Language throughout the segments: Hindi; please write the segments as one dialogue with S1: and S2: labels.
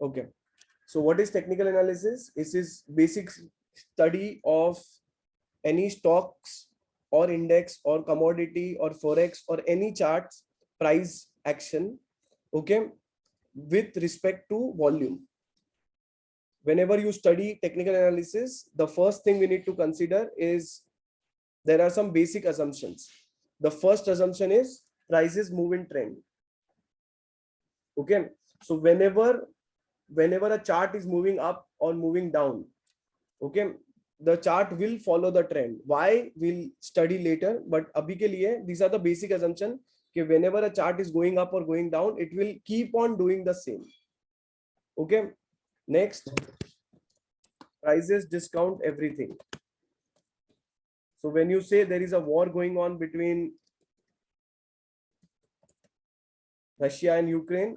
S1: Okay. So what is technical analysis? This is basic study of any stocks or index or commodity or forex or any charts price action, okay, with respect to volume. Whenever you study technical analysis, the first thing we need to consider is there are some basic assumptions. The first assumption is prices move in trend. Okay, so whenever a chart is moving up or moving down, okay, the chart will follow the trend. Why, we'll study later, but abhi ke liye these are the basic assumption कि whenever a chart is going up or going down, it will keep on doing the same. Okay, next, prices discount everything. So when you say there is a war going on between Russia and Ukraine,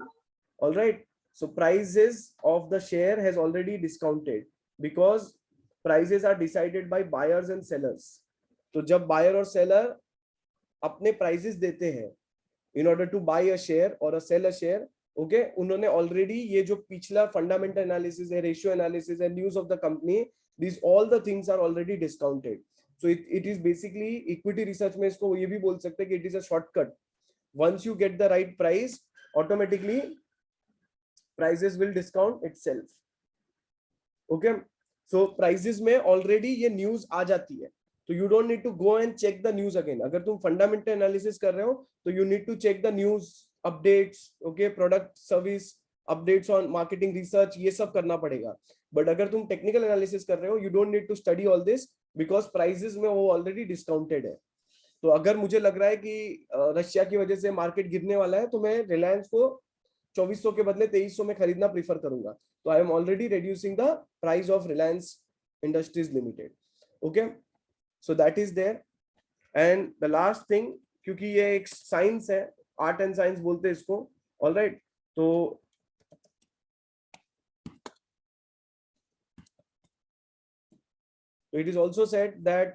S1: all right, so prices of the share has already discounted because prices are decided by buyers and sellers. तो जब buyer और seller अपने prices देते हैं in order to buy a share or a sell a share, okay, उन्होंने already ये जो पिछला fundamental analysis है, ratio analysis and news of the company, these all the things are already discounted. So it is basically equity research में इसको ये भी बोल सकते हैं कि it is a shortcut. Once you get the right price, automatically prices will discount itself. Okay, so prices में already ये news आ जाती है, तो you don't need to go and check the news again. अगर तुम fundamental analysis कर रहे हो तो you need to check the news updates, okay, product service updates on marketing research, ये सब करना पड़ेगा. But अगर तुम technical analysis कर रहे हो, you don't need to study all this because prices में वो already discounted है. तो अगर मुझे लग रहा है कि रशिया की वजह से मार्केट गिरने वाला है, तो मैं रिलायंस को 2400 के बदले 2300 में खरीदना प्रीफर करूंगा. तो I am already reducing the price of Reliance Industries Limited. Okay, so that is there. And the last thing, क्योंकि ये एक साइंस है, आर्ट एंड साइंस बोलते हैं इसको, ऑलराइट, तो it is also said that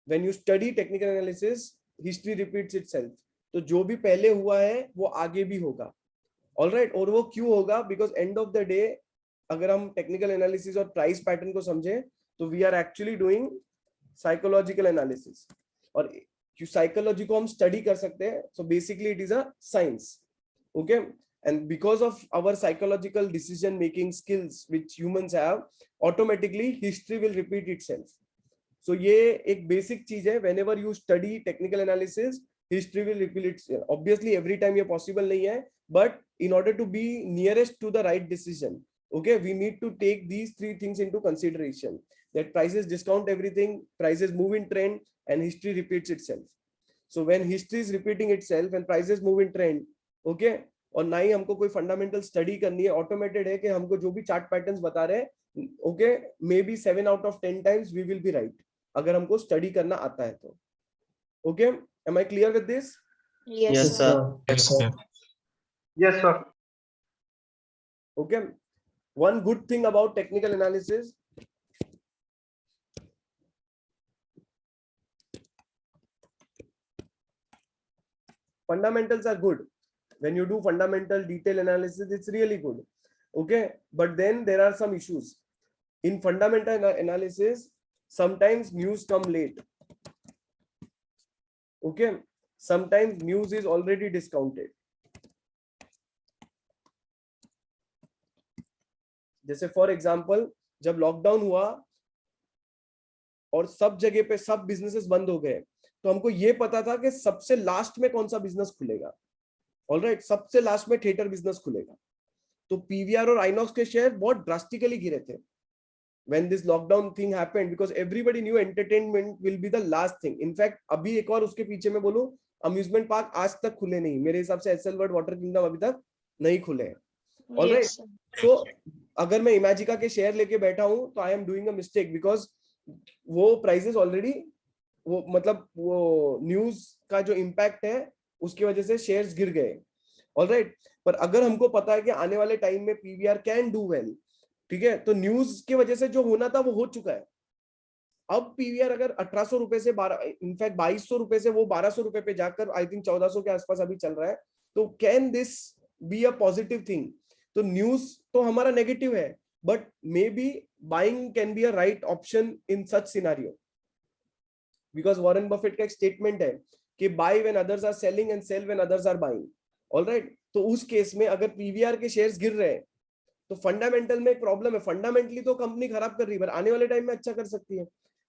S1: when you study technical analysis, history repeats itself. तो जो भी पहले हुआ है वो आगे भी होगा. ऑलराइट, और वो क्यों होगा? Because end of the day अगर हम टेक्निकल एनालिसिस और प्राइस पैटर्न को समझे तो we are actually doing psychological analysis, और साइकोलॉजी को हम स्टडी कर सकते हैं. So basically it is a science. Okay, and because of our psychological decision making skills which humans have, automatically history will repeat itself. So ये एक बेसिक चीज है. Whenever you study technical analysis, history will repeat itself. Obviously every time ये पॉसिबल नहीं है, but in order to be nearest to the right decision, okay, we need to take these three things into consideration, that prices discount everything, prices move in trend, and history repeats itself. So when history is repeating itself and prices move in trend, okay, और ना ही हमको कोई फंडामेंटल स्टडी करनी है, ऑटोमेटेड है कि हमको जो भी चार्ट पैटर्न्स बता रहे हैं, okay, may be 7 out of 10 times we will be right, अगर हमको स्टडी करना आता है तो. Okay, am I clear with this?
S2: Yes, sir.
S3: Yes, sir.
S4: Yes, sir.
S1: Okay, one good thing about technical analysis, fundamentals are good. When you do fundamental detail analysis, it's really good. Okay, but then there are some issues in fundamental analysis. Sometimes news come late. Okay, sometimes news is already discounted. जैसे फॉर एग्जांपल जब लॉकडाउन हुआ और सब जगह पे सब बिजनेसेस बंद हो गए, तो हमको ये पता था कि सबसे लास्ट में कौन सा बिजनेस खुलेगा. ऑलराइट, सबसे लास्ट में थिएटर बिजनेस खुलेगा. तो पीवीआर और आइनॉक्स के शेयर बहुत ड्रास्टिकली गिरे थे when this lockdown thing happened, because everybody knew entertainment will be the last thing. In fact, अभी एक और उसके पीछे मैं बोलूं, अम्यूजमेंट पार्क आज तक खुले नहीं. मेरे हिसाब से एसएल वर्ल्ड, वाटर किंगडम अभी तक नहीं खुले हैं. ऑलराइट, सो अगर मैं इमेजिका के शेयर लेके बैठा हूं तो I am doing a mistake, because वो प्राइसेस ऑलरेडी, वो मतलब वो न्यूज का जो इम्पैक्ट है उसकी वजह से शेयर्स गिर गए. ऑलराइट, पर अगर हमको पता है कि आने वाले टाइम में पीवीआर कैन डू वेल, ठीक है, तो न्यूज की वजह से जो होना था वो हो चुका है. अब पीवीआर अगर 1800 रुपए से 12, इनफैक्ट 2200 रुपए से वो 1200 रुपए पे जाकर आई थिंक 1400 के आसपास अभी चल रहा है, तो can this be a positive thing? तो तो न्यूज तो हमारा नेगेटिव है, but may be buying can be a right option in such scenario, because Warren Buffett का एक स्टेटमेंट है कि buy when others are selling and sell when others are buying. Alright, तो उस केस में अगर पीवीआर के शेयर्स गिर रहे हैं तो फंडामेंटल में एक प्रॉब्लम है, फंडामेंटली तो कंपनी खराब कर रही है, पर आने वाले टाइम में अच्छा कर सकती है।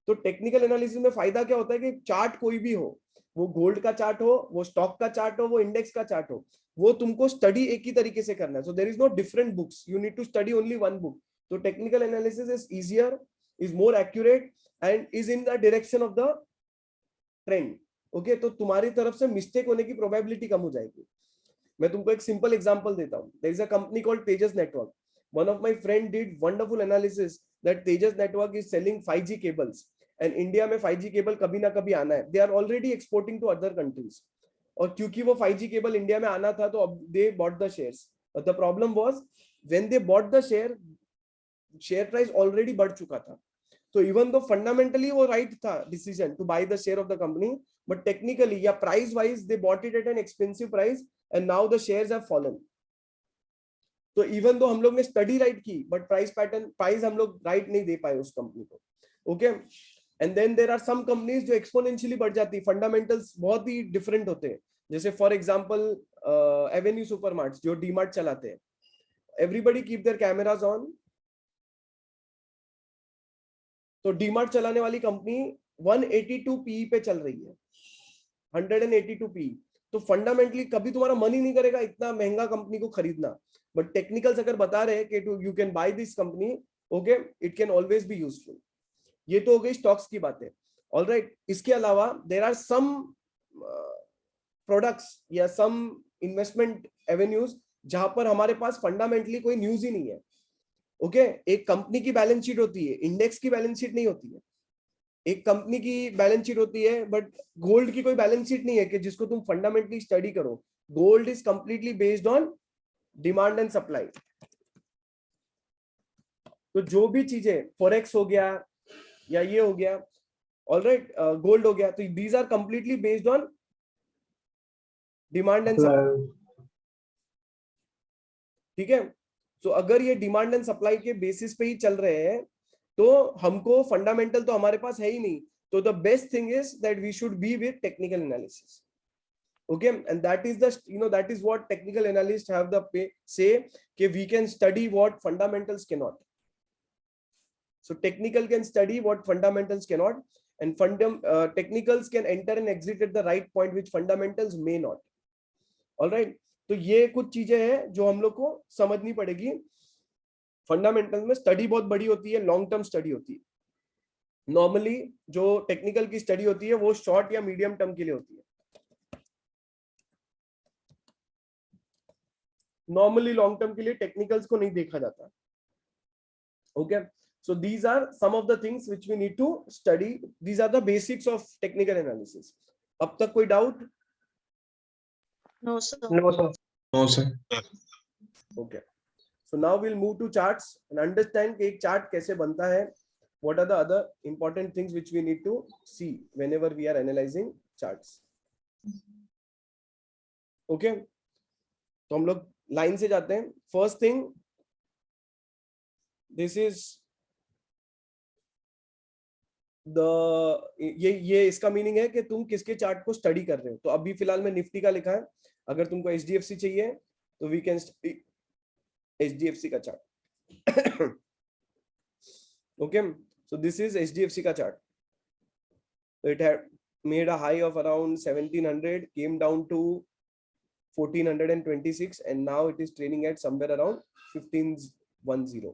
S1: तो टेक्निकल एनालिसिस में फायदा क्या होता है कि चार्ट कोई भी हो, वो गोल्ड का चार्ट हो, वो स्टॉक का चार्ट हो, वो इंडेक्स का चार्ट हो, वो तुमको स्टडी एक ही तरीके से करना है। So there is no different books, you need to study only one book. तो technical analysis is easier, is more accurate and is in the direction of the trend. Okay, तो तुम्हारी तरफ से मिस्टेक होने की प्रोबेबिलिटी कम हो जाएगी। मैं तुमको एक सिंपल एग्जांपल देता हूं। There is a company called Tejas Network. One of my friend did wonderful analysis that Tejas Network is selling 5G cables, and India में 5G केबल कभी ना कभी आना है। They are already exporting to other countries, और क्योंकि वो 5G केबल इंडिया में आना था तो अब they bought the shares. But the problem was when they bought the share price already बढ़ चुका था। तो इवन दो फंडामेंटली वो राइट था decision to buy the share of the company, but technically या price wise they bought it at an expensive price and now the shares have fallen. तो इवन दो हम लोग ने स्टडी राइट की, बट प्राइस हम लोग राइट नहीं दे पाए उस कंपनी को। Okay, and then there are some companies जो एक्सपोनेंशियली बढ़ जाती है, फंडामेंटल्स बहुत ही डिफरेंट होते हैं। जैसे फॉर एग्जांपल एवेन्यू सुपरमार्ट्स जो डीमार्ट चलाते हैं, everybody keep their cameras on. तो डीमार्ट चलाने वाली कंपनी 182 पीई पे चल रही है, 182 पीई। तो फंडामेंटली कभी तुम्हारा मन ही नहीं करेगा इतना महंगा कंपनी को खरीदना, बट टेक्निकल्स अगर बता रहे हैं कि you can by this company, okay, it can always be useful. ये तो हो गई स्टॉक्स की बातें। ऑलराइट, इसके अलावा देयर आर सम प्रोडक्ट्स या सम इन्वेस्टमेंट एवेन्यूज जहां पर हमारे पास फंडामेंटली कोई न्यूज ही नहीं है। ओके, एक कंपनी की बैलेंस शीट होती है, इंडेक्स की बैलेंस शीट नहीं होती है। एक कंपनी की बैलेंस शीट होती है, बट गोल्ड की कोई बैलेंस शीट नहीं है कि जिसको तुम फंडामेंटली स्टडी करो। Gold is completely based on demand and supply. तो जो भी चीजें फॉरेक्स हो गया या ये हो गया, ऑलराइट, गोल्ड हो गया, तो these are completely based on demand and supply. ठीक है, तो अगर ये डिमांड एंड सप्लाई के बेसिस पे ही चल रहे हैं तो हमको फंडामेंटल तो हमारे पास है ही नहीं। तो the best thing is that we should be with technical analysis. Okay, and that is the, that is what technical analysts have the say कि we can study what fundamentals cannot. So technical can study what fundamentals cannot, and technicals can enter and exit at the right point which fundamentals may not. All right, तो ये कुछ चीजें हैं जो हम लोग को समझनी पड़ेगी। फंडामेंटल में स्टडी बहुत बड़ी होती है, लॉन्ग टर्म स्टडी होती है। नॉर्मली जो टेक्निकल की स्टडी होती है वो शॉर्ट या मीडियम टर्म के लिए होती है। नॉर्मली लॉन्ग टर्म के लिए टेक्निकल्स को नहीं देखा जाता। Okay, so these are some of the things which we need to study. These are the basics of technical analysis. अब तक कोई doubt?
S2: No, sir.
S3: No, sir.
S4: No, sir.
S1: Okay, so now we'll move to charts and understand कि एक चार्ट कैसे बनता है. What are the other important things which we need to see whenever we are analyzing charts? Okay, तो हम लोग लाइन से जाते हैं. फर्स्ट थिंग, दिस इज ये इसका मीनिंग है कि तुम किसके चार्ट को स्टडी कर रहे हो. तो अभी फिलहाल में निफ्टी का लिखा है. अगर तुमको एचडीएफसी चाहिए तो वी कैन एचडीएफसी का chart. Okay, so this is HDFC का chart. It had made a high of around 1700, came down to 1426 and now it is trading at somewhere around 1510.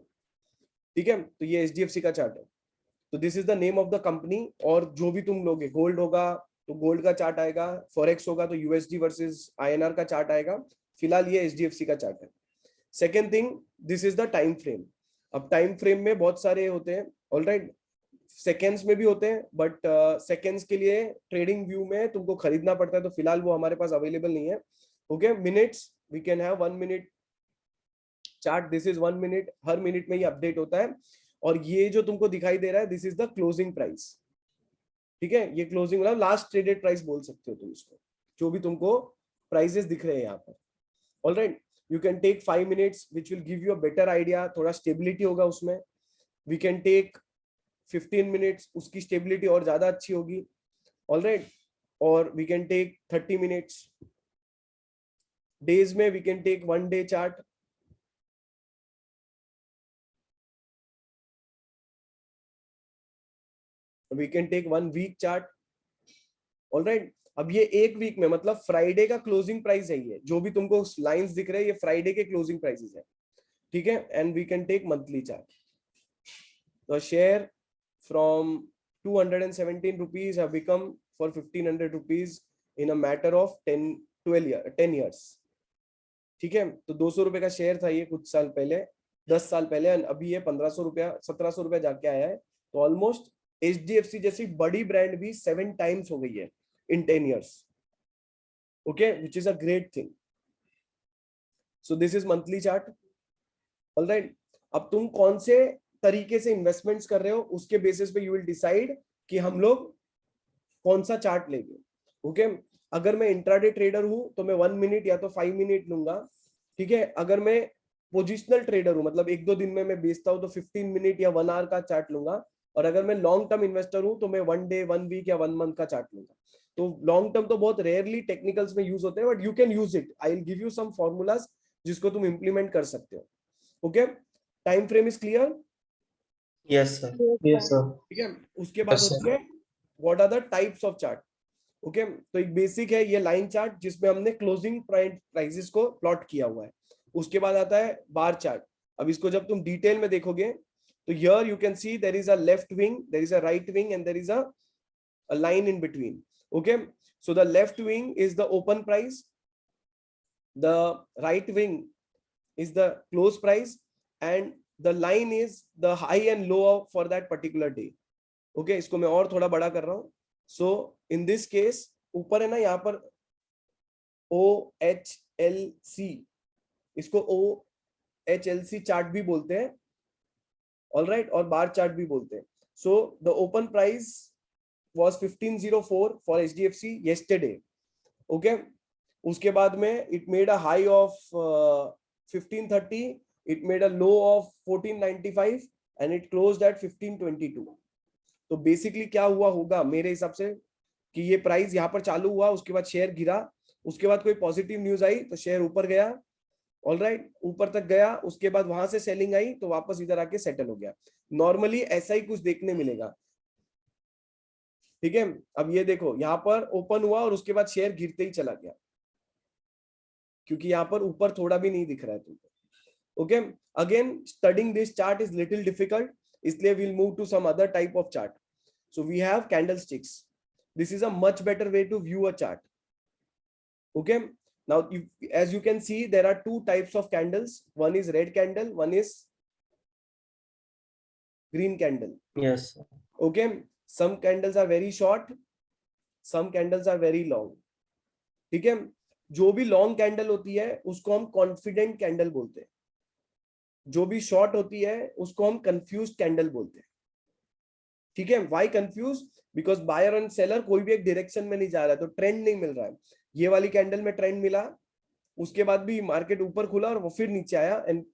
S1: ठीक है, तो ये एचडीएफसी का चार्ट है. तो this is the name of the company. और जो भी तुम लोगे, गोल्ड होगा तो गोल्ड का चार्ट आएगा, फॉरेक्स होगा तो यूएसडी वर्सेस आईएनआर का चार्ट आएगा. फिलहाल ये एचडीएफसी का चार्ट है. Second thing, this is the time frame. अब टाइम फ्रेम में बहुत सारे होते हैं. ऑलराइट, सेकेंड्स में भी होते हैं, बट सेकेंड्स के लिए ट्रेडिंग व्यू में तुमको खरीदना पड़ता है, तो फिलहाल वो हमारे पास अवेलेबल नहीं है. Okay, minutes, we can have 1 minute chart. This is 1 minute. हर मिनट में ये अपडेट होता है. और ये जो तुमको दिखाई दे रहा है, this is the closing price. ठीक है, ये क्लोजिंग मतलब लास्ट ट्रेडेड प्राइस बोल सकते हो तुम इसको, जो भी तुमको प्राइसेस दिख रहे हैं यहाँ पर. Alright, You can take 5 minutes, which will give you a better idea. थोड़ा stability होगा उसमें. We can take 15 minutes, उसकी stability और ज़्यादा अच्छी होगी. All right. Or we can take 30 minutes. Days में we can take 1 day chart. We can take 1 week chart. All right. अब ये एक वीक में मतलब फ्राइडे का क्लोजिंग प्राइस है, ये जो भी तुमको लाइंस दिख रहे हैं ये फ्राइडे के क्लोजिंग प्राइसेस है, ठीक है. And we can take monthly chart. The share from 217 rupees have become for 1500 rupees in a matter of 10 years. ठीक है. तो 200 रुपए का शेयर था ये कुछ साल पहले, 10 साल पहले, अभी ये 1500 रुपया 1700 रुपया जाके आया है. तो ऑलमोस्ट HDFC जैसी बड़ी ब्रांड भी 7 times हो गई है in 10 years. Okay, which is a great thing. So this is monthly chart. All right. अब तुम कौन से तरीके से इन्वेस्टमेंट्स कर रहे हो उसके बेसिस पे यू विल डिसाइड कि हम लोग कौन सा चार्ट लेंगे. ओके. अगर मैं इंट्राडे ट्रेडर हूं तो मैं 1 मिनट या तो 5 मिनट लूंगा, ठीक है. अगर मैं पोजिशनल ट्रेडर हूं मतलब 1-2 दिन में मैं बेचता हूं तो 15 मिनट या 1 आवर का चार्ट लूंगा. और अगर मैं लॉन्ग टर्म इन्वेस्टर हूं तो मैं 1 डे 1 वीक या 1 मंथ का चार्ट लूंगा. तो लॉन्ग टर्म तो बहुत रेयरली टेक्निकल्स में यूज होते हैं, but you can use it. I will give you some formulas जिसको तुम इंप्लीमेंट कर सकते हो. Okay. Time frame is clear?
S3: Yes sir. Yes sir.
S1: ठीक है. उसके बाद होती है what are the types of chart. Okay. तो एक बेसिक है ये लाइन चार्ट जिसमें हमने क्लोजिंग प्राइसेस को प्लॉट किया हुआ है. उसके बाद आता है बार चार्ट. अब इसको जब तुम डिटेल में देखोगे तो here you can see there is a left wing, there is a right wing, and there is a line in between. Okay. So the left wing is the open price, the right wing is the close price, and the line is the high and low for that particular day. Okay. इसको मैं और थोड़ा बड़ा कर रहा हूं. So in this case ऊपर है ना यहाँ पर OHLC, इसको OHLC चार्ट भी बोलते हैं. All right. और बार चार्ट भी बोलते हैं. So the open price was 1504 for HDFC yesterday. Okay. उसके बाद में it made a high of 1530, it made a low of 1495 and it closed at 1522. तो बेसिकली क्या हुआ होगा मेरे हिसाब से कि ये प्राइस यहाँ पर चालू हुआ, उसके बाद शेयर गिरा, उसके बाद कोई पॉजिटिव न्यूज आई तो शेयर ऊपर गया. All right. ऊपर तक गया, उसके बाद वहां से सेलिंग आई तो वापस इधर आके सेटल हो गया. नॉर्मली ऐसा ही कुछ देखने मिलेगा. ठीक है. अब ये देखो यहाँ पर ओपन हुआ और उसके बाद शेयर गिरते ही चला गया क्योंकि यहाँ पर ऊपर थोड़ा भी नहीं दिख रहा है तुमको. Okay. Again studying this chart is little difficult, इसलिए we'll move to some other type of chart. So we have candlesticks. This is a much better way to view a chart. Okay. Now, as you can see, there are 2 types of candles. One is red candle, one is green candle.
S3: Yes.
S1: Okay. Some candles are very short, some candles are very long. ठीक है. जो भी लॉन्ग कैंडल होती है उसको हम कॉन्फिडेंट कैंडल बोलते हैं. जो भी शॉर्ट होती है उसको हम कंफ्यूज्ड कैंडल बोलते हैं. ठीक है. Why confused? Because buyer and seller कोई भी एक डायरेक्शन में नहीं जा रहा है, तो ट्रेंड नहीं मिल रहा है. ये वाली कैंडल में ट्रेंड मिला, उसके बाद भी मार्केट ऊपर खुला और वो फिर नीचे आया. एंड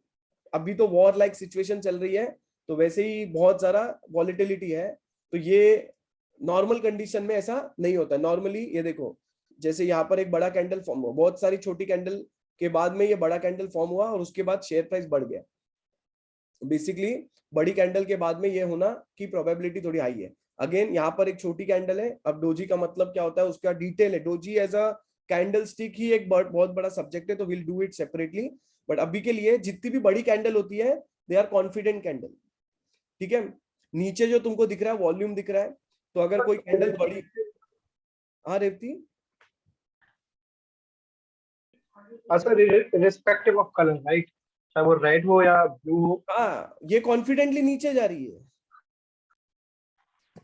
S1: अभी तो वॉर लाइक सिचुएशन चल रही है तो वैसे ही बहुत सारा वॉलेटिलिटी है. तो ये नॉर्मल कंडीशन में ऐसा नहीं होता. नॉर्मली ये देखो जैसे यहाँ पर एक बड़ा कैंडल फॉर्म हुआ, बहुत सारी छोटी कैंडल के बाद में ये बड़ा कैंडल फॉर्म हुआ और उसके बाद शेयर प्राइस बढ़ गया. बेसिकली बड़ी कैंडल के बाद में ये होना की प्रोबेबिलिटी थोड़ी हाई है. अगेन यहाँ पर एक छोटी कैंडल है. अब डोजी का मतलब क्या होता है उसका डिटेल है. Doji as a candle stick ही एक बहुत बड़ा सब्जेक्ट है, तो will do it separately. But अभी के लिए जितनी भी बड़ी कैंडल होती है दे आर कॉन्फिडेंट कैंडल. ठीक है. नीचे जो तुमको दिख रहा है वॉल्यूम दिख रहा है, तो अगर कोई कैंडल बड़ी, हाँ Revathi,
S4: respective of colour right, चाहे वो रेड हो या ब्लू हो.
S1: हाँ ये कॉन्फिडेंटली नीचे जा रही है.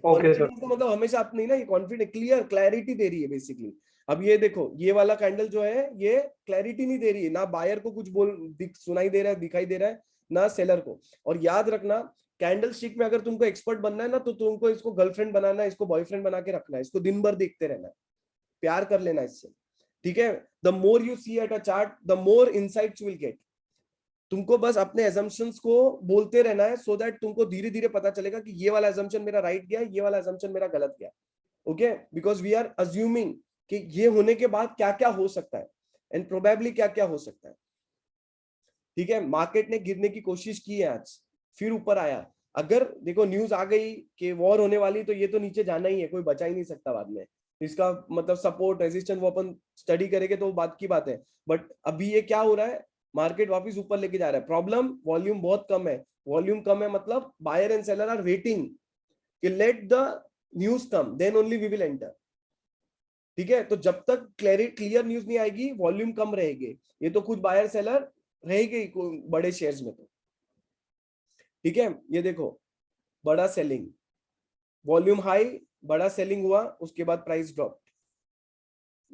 S4: Okay sir.
S1: मतलब हमेशा आप नहीं ना, ये कॉन्फिडेंट क्लियर क्लैरिटी दे रही है बेसिकली. अब ये देखो ये वाला कैंडल जो है ये क्लैरिटी नहीं दे रही है, ना बायर को कुछ सुनाई दे रहा है, दिखाई दे रहा है, ना सेलर को. और याद रखना कैंडल स्टिक में अगर तुमको एक्सपर्ट बनना है ना तो तुमको इसको गर्लफ्रेंड बनाना है, इसको बॉयफ्रेंड बना के रखना है, इसको दिन भर देखते रहना है, प्यार कर लेना इससे. ठीक है, the more you see at a chart the more insights will get. तुमको बस अपने assumptions को बोलते रहना है सो दैट तुमको धीरे धीरे पता चलेगा कि ये वाला assumption मेरा राइट गया, ये वाला assumption मेरा गलत गया। Okay, because we are assuming कि ये होने के बाद क्या क्या हो सकता है एंड प्रोबेबली क्या क्या हो सकता है। ठीक है, मार्केट ने गिरने की कोशिश की है आज, फिर ऊपर आया। अगर देखो न्यूज आ गई कि वॉर होने वाली, तो ये तो नीचे जाना ही है, कोई बचा ही नहीं सकता बाद में। इसका मतलब सपोर्ट रेजिस्टेंस वो अपन स्टडी करेंगे तो बात की बात है। बट अभी ये क्या हो रहा है, मार्केट वापस ऊपर लेके जा रहा है। प्रॉब्लम वॉल्यूम बहुत कम है। वॉल्यूम कम है मतलब buyer and seller are waiting कि let the news come then only we will enter. ठीक है, तो जब तक क्लियर न्यूज नहीं आएगी वॉल्यूम कम रहेगी। ये तो कुछ बायर सेलर रहेगी बड़े शेयर्स में तो। ठीक है, ये देखो बड़ा सेलिंग, वॉल्यूम हाई, बड़ा सेलिंग हुआ, उसके बाद प्राइस ड्रॉप।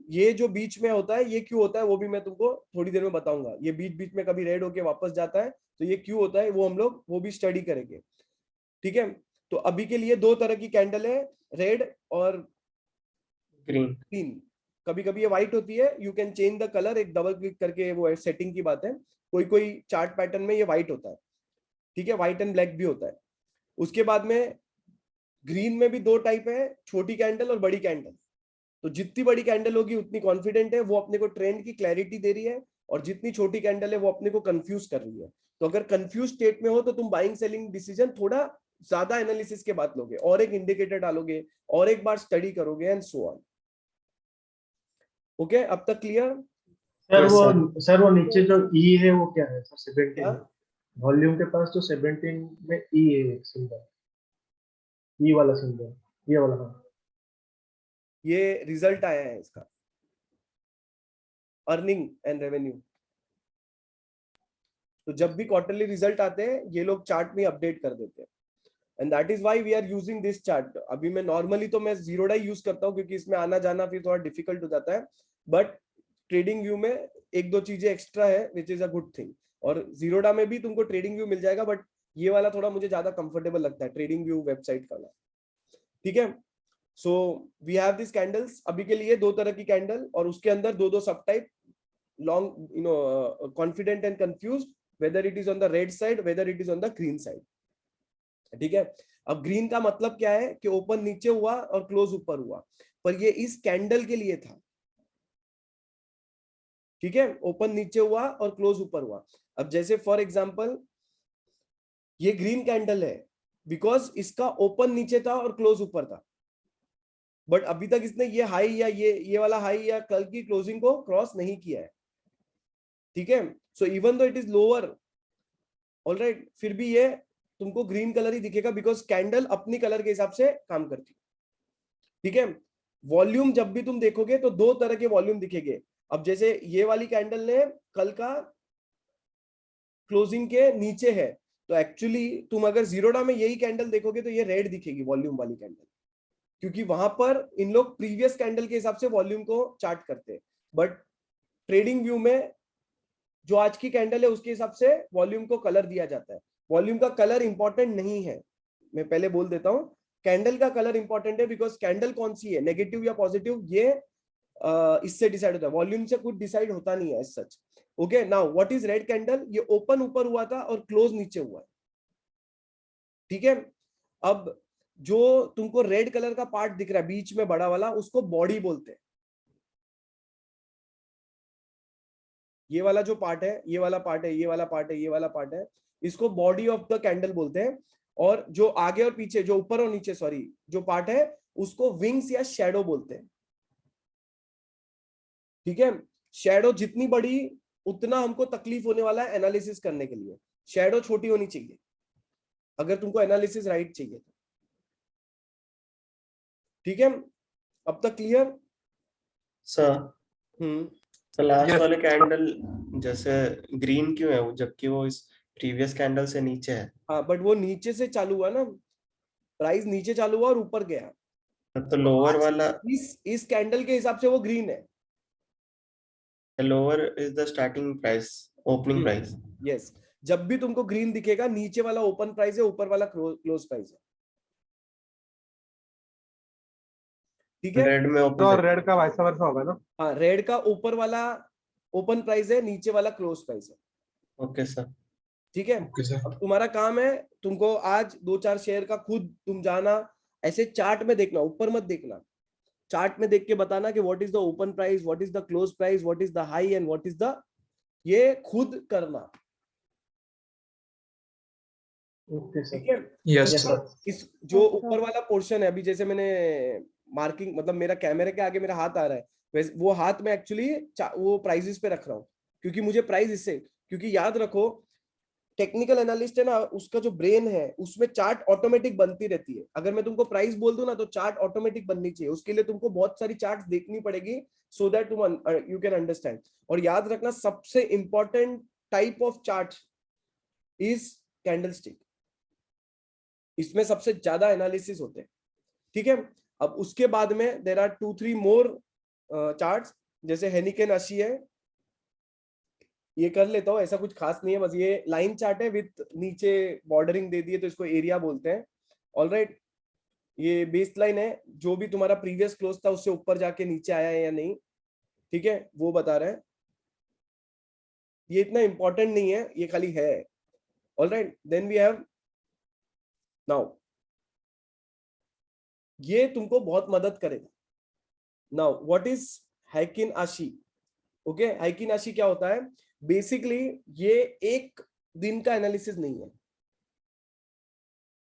S1: ये जो बीच में होता है ये क्यों होता है वो भी मैं तुमको थोड़ी देर में बताऊंगा। ये बीच बीच में कभी रेड होके वापस जाता है तो ये क्यों होता है वो हम लोग वो भी स्टडी करेंगे। ठीक है, तो अभी के लिए दो तरह की कैंडल है, रेड और ग्रीन। कभी कभी ये व्हाइट होती है, you can change the colour, एक डबल क्लिक करके, वो सेटिंग की बात है। कोई कोई चार्ट पैटर्न में ये व्हाइट होता है। ठीक है, व्हाइट एंड ब्लैक भी होता है। उसके बाद में ग्रीन में भी दो टाइप है, छोटी कैंडल और बड़ी कैंडल। तो जितनी बड़ी कैंडल होगी उतनी कॉन्फिडेंट है, वो अपने को ट्रेंड की क्लैरिटी दे रही है, और जितनी छोटी कैंडल है वो अपने को कंफ्यूज कर रही है। तो अगर कंफ्यूज स्टेट में हो तो तुम बाइंग सेलिंग डिसीजन थोड़ा ज्यादा एनालिसिस के बाद लोगे, और एक इंडिकेटर डालोगे, और एक बार स्टडी करोगे, एंड सो ऑन। ओके, अब तक क्लियर?
S4: सर वो नीचे जो ई है वो क्या है सर? 17
S1: हाँ?
S4: वॉल्यूम के पास जो 17 में ई है सिंबल, ई वाला सिंबल, ये वाला। हाँ,
S1: ये रिजल्ट आया है इसका, अर्निंग एंड रेवेन्यू। तो जब भी क्वार्टरली रिजल्ट आते हैं ये लोग चार्ट में अपडेट कर देते हैं, and that is why we are using this chart. अभी मैं नॉर्मली तो मैं जीरो डाई यूज करता हूँ क्योंकि इसमें आना जाना फिर थोड़ा डिफिकल्ट हो जाता है, बट ट्रेडिंग व्यू में एक दो चीजें एक्स्ट्रा है which is a good thing. और जीरोडा में भी तुमको ट्रेडिंग व्यू मिल जाएगा, बट ये वाला थोड़ा मुझे ज्यादा कंफर्टेबल लगता है, ट्रेडिंग व्यू वेबसाइट का वाला। ठीक है, so we have this candles, अभी के लिए दो तरह की कैंडल, और उसके अंदर दो दो सब type, long confident and confused, whether it is on the red side, whether it is on the green side. ठीक है, अब ग्रीन का मतलब क्या है कि ओपन नीचे हुआ और क्लोज ऊपर हुआ, पर ये इस कैंडल के लिए था। ठीक है, ओपन नीचे हुआ और क्लोज ऊपर हुआ। अब जैसे फॉर एग्जांपल ये ग्रीन कैंडल है बिकॉज इसका ओपन नीचे था और क्लोज ऊपर था, बट अभी तक इसने ये हाई या ये वाला हाई या कल की क्लोजिंग को क्रॉस नहीं किया है। ठीक है, so even though it is lower, alright, फिर भी ये तुमको ग्रीन कलर ही दिखेगा बिकॉज कैंडल अपनी कलर के हिसाब से काम करती है। ठीक है, वॉल्यूम जब भी तुम देखोगे तो दो तरह के वॉल्यूम दिखेंगे। अब जैसे ये वाली कैंडल ने कल का क्लोजिंग के नीचे है, तो एक्चुअली तुम अगर जीरोडा में यही कैंडल देखोगे तो ये रेड दिखेगी, वॉल्यूम वाली कैंडल, क्योंकि वहां पर इन लोग प्रीवियस कैंडल के हिसाब से वॉल्यूम को चार्ट करते हैं। बट ट्रेडिंग व्यू में जो आज की कैंडल है उसके हिसाब से वॉल्यूम को कलर दिया जाता है। वॉल्यूम का कलर इंपॉर्टेंट नहीं है, मैं पहले बोल देता हूं, कैंडल का कलर इंपॉर्टेंट है, बिकॉज कैंडल कौन सी है, नेगेटिव या पॉजिटिव, ये इससे डिसाइड होता है, वॉल्यूम से कुछ डिसाइड होता नहीं है such. Okay, now what is red candle? ये ओपन ऊपर हुआ था और क्लोज नीचे हुआ है। ठीक है, अब जो तुमको रेड कलर का पार्ट दिख रहा है बीच में बड़ा वाला, उसको बॉडी बोलते हैं। ये वाला जो पार्ट है, ये वाला पार्ट है, ये वाला पार्ट है, ये वाला पार्ट है, इसको बॉडी ऑफ द कैंडल बोलते हैं। और जो आगे और पीछे, जो ऊपर और नीचे, सॉरी, जो पार्ट है उसको विंग्स या शैडो बोलते हैं। ठीक है, शैडो जितनी बड़ी उतना हमको तकलीफ होने वाला है एनालिसिस करने के लिए। शैडो छोटी होनी चाहिए अगर तुमको एनालिसिस राइट चाहिए तो। ठीक है, अब तक क्लियर?
S3: सर तो लास्ट
S4: Yes.
S3: वाले कैंडल जैसे ग्रीन क्यों है वो, जबकि वो इस प्रीवियस कैंडल से नीचे है?
S1: हाँ, बट वो नीचे से चालू हुआ ना, प्राइस नीचे चालू हुआ और ऊपर गया,
S3: तो लोअर वाला,
S1: इस कैंडल के हिसाब से वो ग्रीन है।
S3: Lower is the starting price, opening price.
S1: Yes, जब भी तुमको ग्रीन दिखेगा नीचे वाला ओपन प्राइस है, ऊपर वाला क्लोज प्राइस है। ठीक है।
S3: रेड में
S4: तो
S3: ऑपोजिट।
S4: रेड का वैसा वैसा होगा ना?
S1: हाँ, रेड का ऊपर वाला ओपन प्राइस है, नीचे वाला क्लोज प्राइस है।
S3: Okay sir.
S1: ठीक है।
S4: Okay sir.
S1: अब तुम्हारा काम है, तुमको आज 2-4 शेयर का खुद तुम जाना, ऐसे चार्ट में देखना, ऊपर मत देखना, चार्ट में देख के बताना कि what is the open price, what is the close price, what is the high and what is the, ये खुद करना।
S4: ओके
S1: ठीक
S4: सर।
S1: है।
S4: यस
S1: तो
S4: सर।
S1: इस जो ऊपर वाला पोर्शन है, अभी जैसे मैंने मार्किंग, मतलब मेरा कैमरे के आगे मेरा हाथ आ रहा है, वैसे वो हाथ में एक्चुअली वो प्राइजेस पे रख रहा हूँ, क्योंकि मुझे प्राइस इससे, क्योंकि याद रखो टेक्निकल एनालिस्ट है ना, उसका जो ब्रेन है उसमें चार्ट ऑटोमेटिक बनती रहती है। अगर मैं तुमको प्राइस बोल दूं ना, तो चार्ट ऑटोमेटिक बननी चाहिए, उसके लिए तुमको बहुत सारी चार्ट देखनी पड़ेगी, सो दैट तुम यू कैन अंडरस्टैंड। और याद रखना, सबसे important type of chart is candlestick, इसमें सबसे ज्यादा एनालिसिस होते हैं। ठीक है। अब उसके बाद में देर आर 2-3 मोर चार्ट्स, जैसे हेनिकेन अशी है, ये कर लेता हूँ, ऐसा कुछ खास नहीं है, बस ये लाइन चार्ट है विथ नीचे बॉर्डरिंग दे दी है, तो इसको एरिया बोलते हैं। ऑलराइट, ये बेस लाइन है, जो भी तुम्हारा प्रीवियस क्लोज था उससे ऊपर जाके नीचे आया है या नहीं, ठीक है, वो बता रहा है। ये इतना इंपॉर्टेंट नहीं है, ये खाली है। Alright, then we have now, ये तुमको बहुत मदद करेगा। नाउ व्हाट इज हाइकिन आशी? ओके, हाइकिन आशी क्या होता है? बेसिकली ये एक दिन का एनालिसिस नहीं है,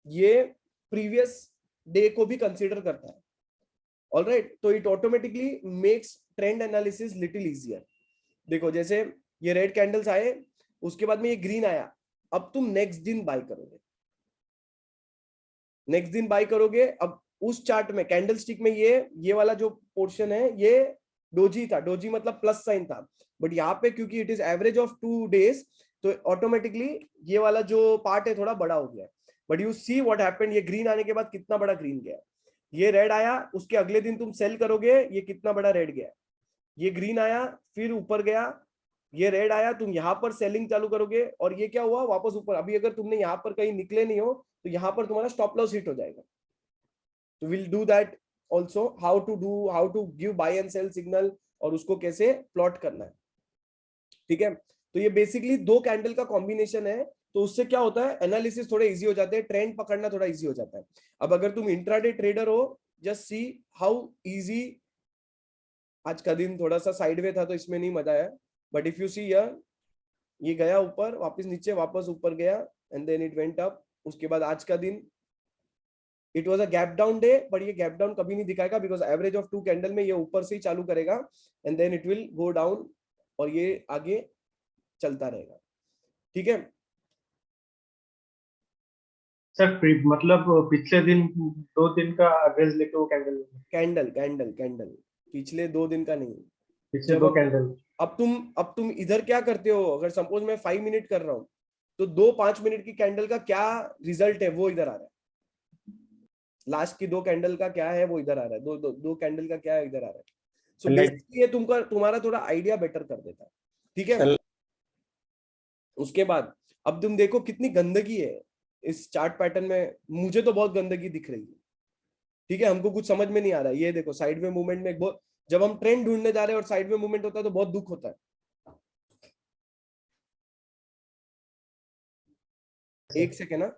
S1: ये प्रीवियस डे को भी कंसीडर करता है। ऑलराइट, तो it automatically makes trend analysis little easier. देखो, जैसे ये रेड कैंडल्स आए, उसके बाद में ये ग्रीन आया, अब तुम नेक्स्ट दिन बाय करोगे, नेक्स्ट दिन बाय करोगे। अब उस चार्ट में कैंडल स्टिक में ये वाला जो पोर्शन है, ये डोजी था, डोजी मतलब प्लस साइन था, बट यहाँ पे क्योंकि it is average of 2 days, तो ऑटोमेटिकली ये वाला जो पार्ट है थोड़ा बड़ा हो गया। But you see what happened, ये ग्रीन आने के बाद कितना बड़ा ग्रीन गया, ये रेड आया, उसके अगले दिन तुम सेल करोगे, ये कितना बड़ा रेड गया, ये ग्रीन आया, फिर ऊपर गया, ये रेड आया, तुम यहां पर सेलिंग चालू करोगे, और ये क्या हुआ, वापस ऊपर। अभी अगर तुमने यहां पर कहीं निकले नहीं हो, तो यहां पर तुम्हारा स्टॉप लॉस हिट हो जाएगा। तो will do that also, how to give buy and sell signal, और उसको कैसे प्लॉट करना है। ठीक है। तो ये बेसिकली 2 कैंडल का कॉम्बिनेशन है, तो उससे क्या होता है, एनालिसिस थोड़े इजी हो जाते हैं, ट्रेंड पकड़ना थोड़ा इजी हो जाता है। अब अगर तुम इंट्राडे ट्रेडर हो, जस्ट सी हाउ इजी। आज का दिन थोड़ा सा साइडवे था, तो इसमें नहीं मजा आया, but if you see here, ये गया ऊपर, वापस नीचे, वापस ऊपर गया, and then it went up. उसके बाद आज का दिन it was a gap down day, but ये गैप डाउन कभी नहीं दिखाएगा, बिकॉज एवरेज ऑफ 2 कैंडल में ये ऊपर से ही चालू करेगा, and then it will go down, और ये आगे चलता रहेगा। ठीक है।
S4: सर मतलब पिछले दिन 2 दिन का एवरेज लेके वो कैंडल,
S1: कैंडल कैंडल कैंडल, पिछले 2 दिन का नहीं।
S4: पिछले
S1: जब
S4: 2 कैंडल।
S1: अब तुम इधर क्या करते हो, अगर सपोज मैं 5 मिनट कर रहा हूं, तो 2 5 मिनट की कैंडल का क्या रिजल्ट है वो इधर आ रहा है, लास्ट की 2 कैंडल का क्या है वो इधर आ रहा है, दो कैंडल का क्या है इधर आ रहा है। सो
S3: लाइक
S1: बेसिकली ये तुम्हारा थोड़ा आइडिया बेटर कर देता है। ठीक है।
S3: सर,
S1: उसके बाद अब तुम देखो कितनी गंदगी है इस चार्ट पैटर्न में, मुझे तो बहुत गंदगी दिख रही है। ठीक है, हमको कुछ समझ में नहीं आ रहा है। ये देखो साइडवे मूवमेंट में बहुत, जब हम ट्रेंड ढूंढने जा रहे हैं और साइडवे मूवमेंट होता है तो बहुत दुख होता है। एक सेकेंड ना,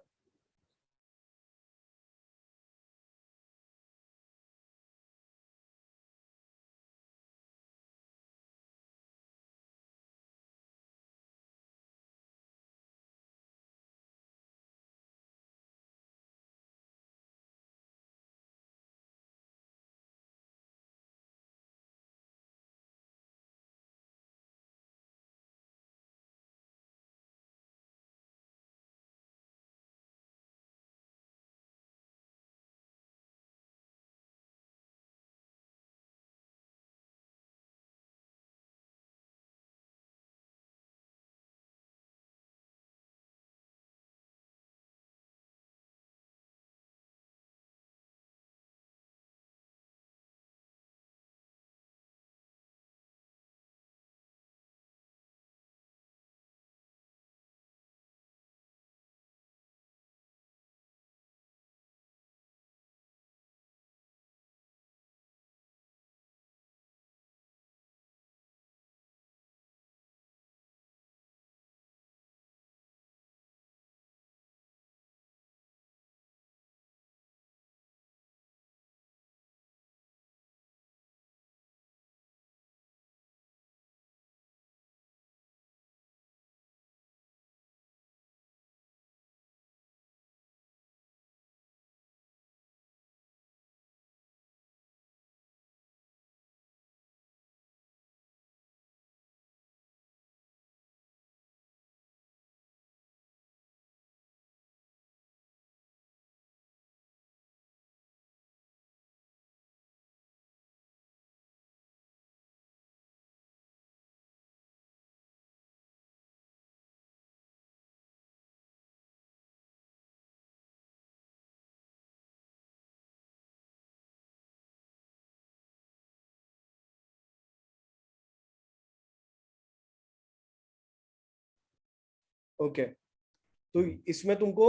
S1: ओके, तो इसमें तुमको,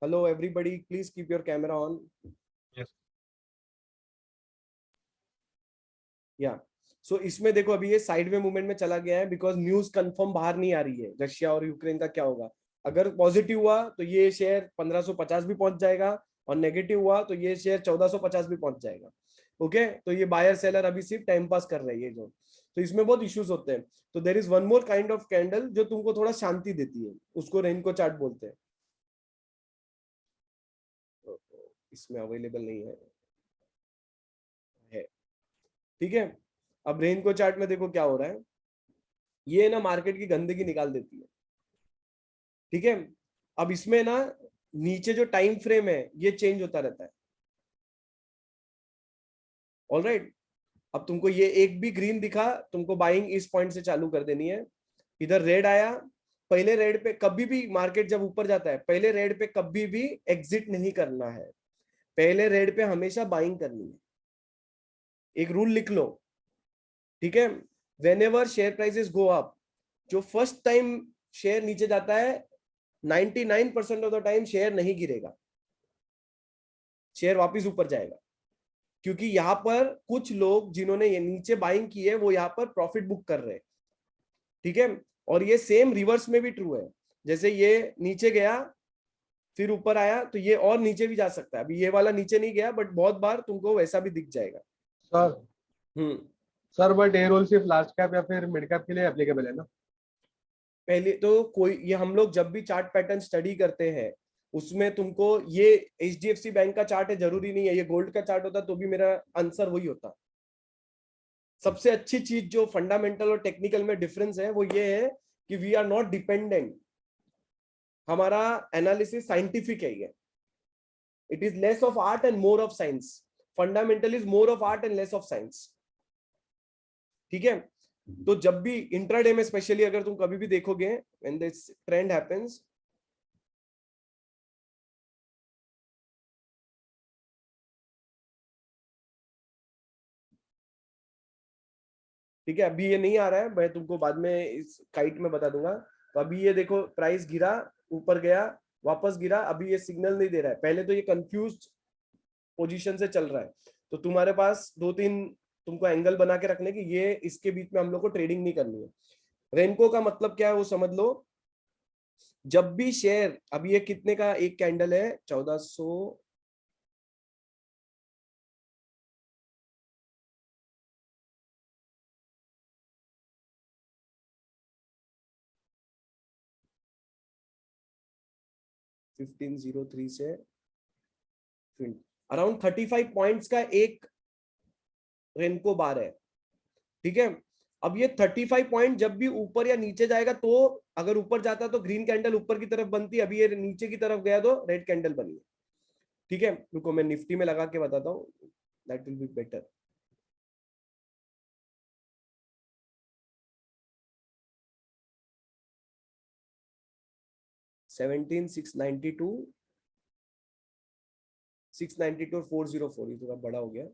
S1: hello everybody, please keep your camera on.
S4: Yes.
S1: या सो इसमें देखो अभी ये साइड में मूवमेंट में चला गया है बिकॉज न्यूज कंफर्म बाहर नहीं आ रही है रशिया और यूक्रेन का क्या होगा। अगर पॉजिटिव हुआ तो ये शेयर 1550 भी पहुंच जाएगा, और नेगेटिव हुआ तो ये शेयर 1450 भी पहुंच जाएगा। ओके, तो ये बायर सेलर अभी सिर्फ टाइम पास कर रहे हैं जो, तो इसमें बहुत इश्यूज होते हैं। तो there is one more kind of candle जो तुमको थोड़ा शांति देती है, उसको रेनको चार्ट बोलते हैं। इसमें अवेलेबल नहीं है, ठीक है। अब रेनको चार्ट में देखो क्या हो रहा है, ये ना मार्केट की गंदगी निकाल देती है, ठीक है। अब इसमें ना नीचे जो टाइम फ्रेम है ये चेंज होता रहता है, ऑलराइट। अब तुमको ये एक भी ग्रीन दिखा, तुमको बाइंग इस पॉइंट से चालू कर देनी है। इधर रेड आया, पहले रेड पे कभी भी मार्केट जब ऊपर जाता है पहले रेड पे कभी भी एग्जिट नहीं करना है, पहले रेड पे हमेशा बाइंग करनी है। एक रूल लिख लो, ठीक है। Whenever share prices go up, जो फर्स्ट टाइम शेयर नीचे जाता है 99% ऑफ द टाइम शेयर नहीं गिरेगा, शेयर वापस ऊपर जाएगा। क्योंकि यहां पर कुछ लोग जिन्होंने ये नीचे बाइंग की है वो यहाँ पर प्रॉफिट बुक कर रहे हैं, ठीक है। और ये सेम रिवर्स में भी ट्रू है, जैसे ये नीचे गया फिर ऊपर आया तो ये और नीचे भी जा सकता है। अभी ये वाला नीचे नहीं गया बट बहुत बार तुमको वैसा भी दिख जाएगा।
S4: सर सर बट ये रूल सिर्फ लार्ज कैप या फिर मिड कैप के लिए एप्लीकेबल है ना?
S1: पहले तो कोई, ये हम लोग जब भी चार्ट पैटर्न स्टडी करते हैं उसमें तुमको ये HDFC बैंक का चार्ट है जरूरी नहीं है, ये गोल्ड का चार्ट होता तो भी मेरा आंसर वही होता। सबसे अच्छी चीज जो फंडामेंटल और टेक्निकल में डिफरेंस है वो ये है कि वी आर नॉट डिपेंडेंट, हमारा एनालिसिस साइंटिफिक है ये। It is less of art and more of science, fundamental is more of art and less of science, ठीक है। तो जब भी इंट्राडे में स्पेशली अगर तुम कभी भी देखोगे व्हेन दिस ट्रेंड हैपेंस, ठीक है। अभी ये नहीं आ रहा है, मैं तुमको बाद में इस काइट में बता दूंगा। तो अभी ये देखो प्राइस गिरा, ऊपर गया, वापस गिरा, अभी ये सिग्नल नहीं दे रहा है। पहले तो ये कंफ्यूज्ड पोजीशन से चल रहा है, तो तुम्हारे पास 2-3 तुमको एंगल बना के रखने की, ये इसके बीच में हम लोग को ट्रेडिंग नहीं करनी है। रेनको का मतलब क्या है वो समझ लो। जब भी शेयर, अभी ये कितने का एक कैंडल है, 1400, $15.03 से अराउंड 35 पॉइंट्स का एक रेनको बार है, ठीक है। अब ये 35 पॉइंट जब भी ऊपर या नीचे जाएगा, तो अगर ऊपर जाता तो ग्रीन कैंडल ऊपर की तरफ बनती, अभी ये नीचे की तरफ गया तो रेड कैंडल बनी है, ठीक है। रुको मैं निफ्टी में लगा के बताता हूँ, दैट विल बी बेटर। $17,692, 692 और 404, ये थोड़ा बड़ा हो गया।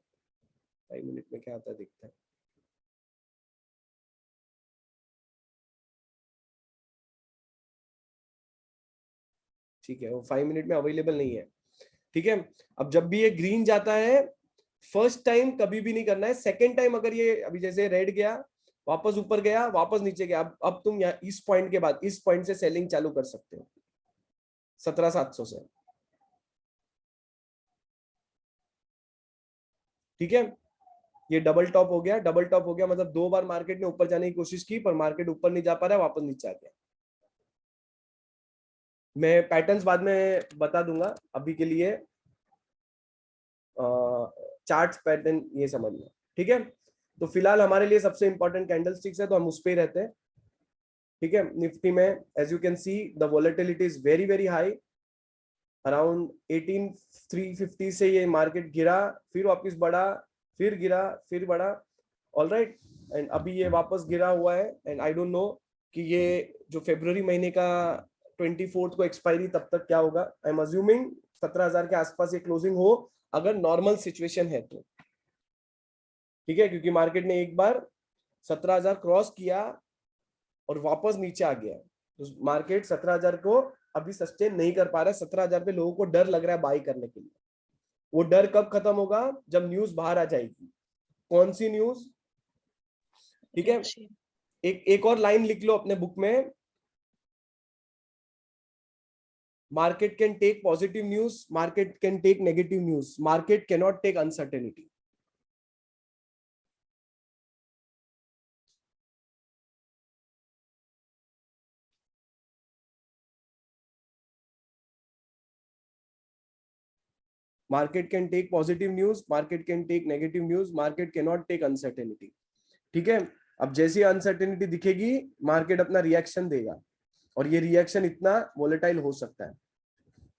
S1: 5 मिनट में क्या आता है देखते हैं। ठीक है, वो 5 मिनट में अवेलेबल नहीं है, ठीक है। अब जब भी ये ग्रीन जाता है, फर्स्ट टाइम कभी भी नहीं करना है, सेकेंड टाइम अगर ये अभी जैसे रेड गया, वापस ऊपर गया, वापस नीचे गया, अब तुम यहाँ इस पॉइंट के बाद इस पॉइंट से सेलिंग चालू कर सकते हो 17,700 से, ठीक है। ये डबल टॉप हो गया, डबल टॉप हो गया मतलब 2 बार मार्केट ने ऊपर जाने की कोशिश की पर मार्केट ऊपर नहीं जा पा रहा है, वापस नीचे आ गया। मैं पैटर्न्स बाद में बता दूंगा, अभी के लिए चार्ट्स पैटर्न ये समझना, ठीक है। तो फिलहाल हमारे लिए सबसे इंपॉर्टेंट कैंडलस्टिक्स है तो हम उस पे रहते हैं, ठीक है। निफ्टी में as you can see the volatility is very very high, around 18,350 से ये मार्केट गिरा, फिर वापस बढ़ा, फिर गिरा, फिर बढ़ा, ऑलराइट। एंड अभी ये वापस गिरा हुआ है, एंड आई डोंट नो कि ये जो फरवरी महीने का 24 को एक्सपायरी तब तक क्या होगा। आई एम अज्यूमिंग 17,000 के आसपास ये क्लोजिंग हो अगर नॉर्मल सिचुएशन है तो, ठीक है। क्योंकि मार्केट ने एक बार 17,000 क्रॉस किया और वापस नीचे आ गया, तो मार्केट 17,000 को अभी सस्टेन नहीं कर पा रहा है। 17,000 पे लोगों को डर लग रहा है बाई करने के लिए। वो डर कब खत्म होगा? जब न्यूज बाहर आ जाएगी। कौन सी न्यूज? ठीक है, एक और लाइन लिख लो अपने बुक में। Market can take positive news, market can take negative news, market can not take uncertainty. Market can take positive news, market can take negative news, market can not take uncertainty. ठीक है, अब जैसी अनसर्टेनिटी दिखेगी मार्केट अपना रिएक्शन देगा, और ये रिएक्शन इतना वोलेटाइल हो सकता है।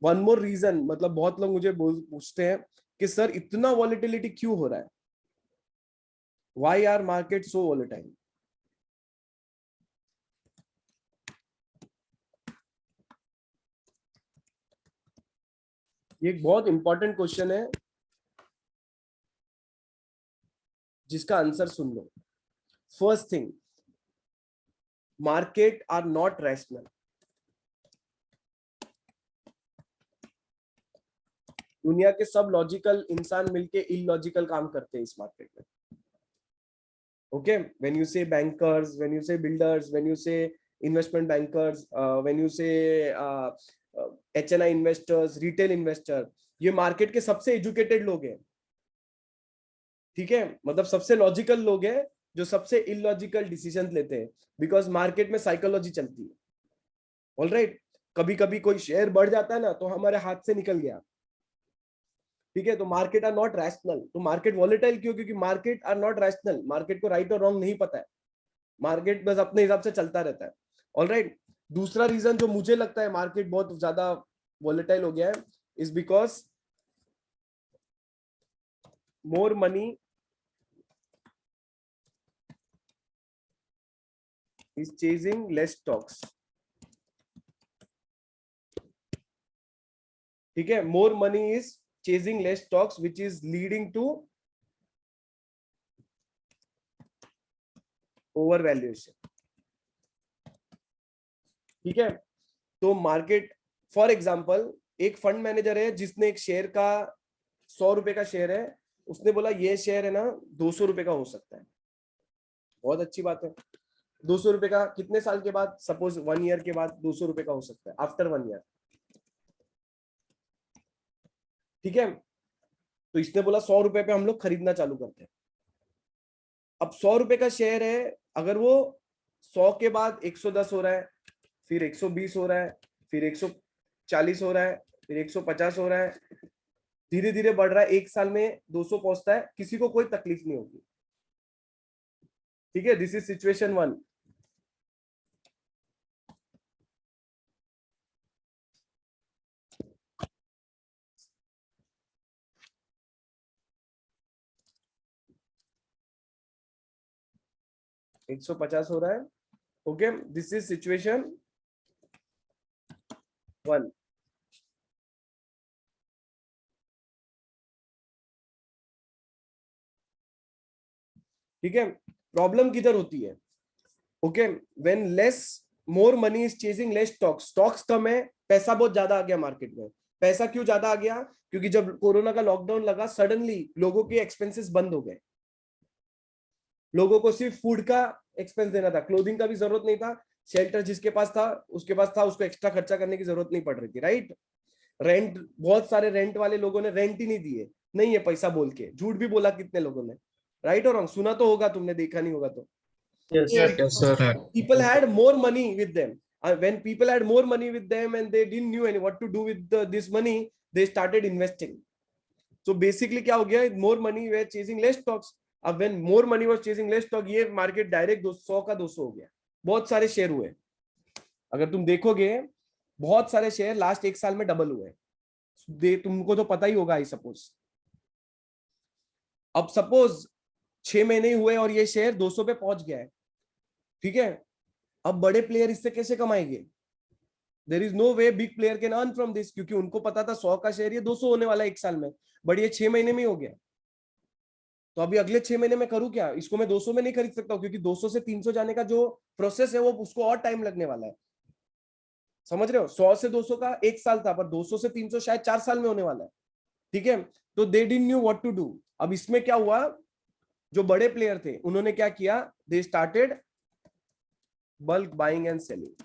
S1: वन मोर रीजन, मतलब बहुत लोग मुझे पूछते हैं कि सर इतना वॉलेटिलिटी क्यों हो रहा है, why are market so volatile? ये एक बहुत इंपॉर्टेंट क्वेश्चन है जिसका आंसर सुन लो। First thing, market are not rational. दुनिया के सब लॉजिकल इंसान मिलके इलॉजिकल काम करते हैं इस मार्केट में। ओके, व्हेन यू से बैंकर्स, व्हेन यू से बिल्डर्स, व्हेन यू से इन्वेस्टमेंट बैंकर्स, व्हेन यू से HNI इन्वेस्टर्स, रिटेल इन्वेस्टर, ये मार्केट के सबसे एजुकेटेड लोग हैं। ठीक है, मतलब सबसे लॉजिकल लोग हैं जो सबसे इलॉजिकल डिसीजन लेते हैं, बिकॉज मार्केट में साइकोलॉजी चलती है। ऑलराइट, कभी कभी कोई शेयर बढ़ जाता है ना तो हमारे हाथ से निकल गया। ठीक है, तो मार्केट आर नॉट रैशनल। तो मार्केट वॉलेटाइल क्यों? क्योंकि market are not rational. Market को राइट और रॉन्ग नहीं पता है, मार्केट बस अपने हिसाब से चलता रहता है। ऑलराइट, दूसरा रीजन जो मुझे लगता है मार्केट बहुत ज्यादा वॉलेटाइल हो गया है is because more money is chasing less stocks. ठीक है, more money is chasing less stocks which is leading to overvaluation. ठीक है, तो मार्केट फॉर एग्जांपल एक फंड मैनेजर है जिसने एक शेयर का 100 रुपए का शेयर है, उसने बोला ये शेयर है ना 200 रुपए का हो सकता है। बहुत अच्छी बात है। 200 रुपए का कितने साल के बाद? सपोज 1 ईयर के बाद 200 रुपए का हो सकता है, आफ्टर 1 ईयर। ठीक है, तो इसने बोला 100 रुपए पे हम लोग खरीदना चालू करते हैं। अब 100 रुपए का शेयर है, अगर वो 100 के बाद 110 हो रहा है, फिर 120 हो रहा है, फिर 140 हो रहा है, फिर 150 हो रहा है, धीरे धीरे बढ़ रहा है, एक साल में 200 पहुंचता है, किसी को कोई तकलीफ नहीं होगी। ठीक है, दिस इज सिचुएशन 1। एक 150 हो रहा है। Okay, this is situation 1। ठीक है, प्रॉब्लम किधर होती है? Okay, when less more money is chasing less stocks, stocks कम है, पैसा बहुत ज्यादा आ गया मार्केट में। पैसा क्यों ज्यादा आ गया? क्योंकि जब कोरोना का लॉकडाउन लगा, सडनली लोगों के एक्सपेंसेस बंद हो गए। लोगों को सिर्फ फूड का एक्सपेंस देना था, क्लोथिंग का भी जरूरत नहीं था, शेल्टर जिसके पास था उसको एक्स्ट्रा खर्चा करने की जरूरत नहीं पड़ रही थी। राइट, रेंट, बहुत सारे रेंट वाले लोगों ने रेंट ही नहीं दिए, नहीं है पैसा बोल के, झूठ भी बोला कितने लोगों ने। राइट और रॉन्ग? सुना तो होगा तुमने, देखा नहीं होगा तो।
S4: Yes.
S2: Yes,
S5: sir.
S1: People had more money with them. When people had more money with them and they didn't knew any what to do with this money, they started investing. So basically क्या हो गया? More money were chasing less stocks. अब when more money was chasing less stock, ये मार्केट डायरेक्ट 100 का 200 हो गया। बहुत सारे शेयर हुए, अगर तुम देखोगे बहुत सारे शेयर लास्ट एक साल में डबल हुए। तुमको तो पता ही होगा आई सपोज। अब सपोज 6 महीने हुए और ये शेयर 200 पे पहुंच गया है। ठीक है, अब बड़े प्लेयर इससे कैसे कमाएंगे? There is no way big player can earn from this, क्योंकि उनको पता था 100 का शेयर ये 200 होने वाला है एक साल में, बट ये 6 महीने में ही हो गया। तो अभी अगले 6 महीने में करूं क्या? इसको मैं 200 में नहीं खरीद सकता हूं, क्योंकि 200 से 300 जाने का जो प्रोसेस है वो उसको और टाइम लगने वाला है। समझ रहे हो? 100 से 200 का 1 साल था, पर 200 से 300 शायद 4 साल में होने वाला है। ठीक है, तो they didn't knew what to do. अब इसमें क्या हुआ, जो बड़े प्लेयर थे उन्होंने क्या किया, they started bulk buying and selling.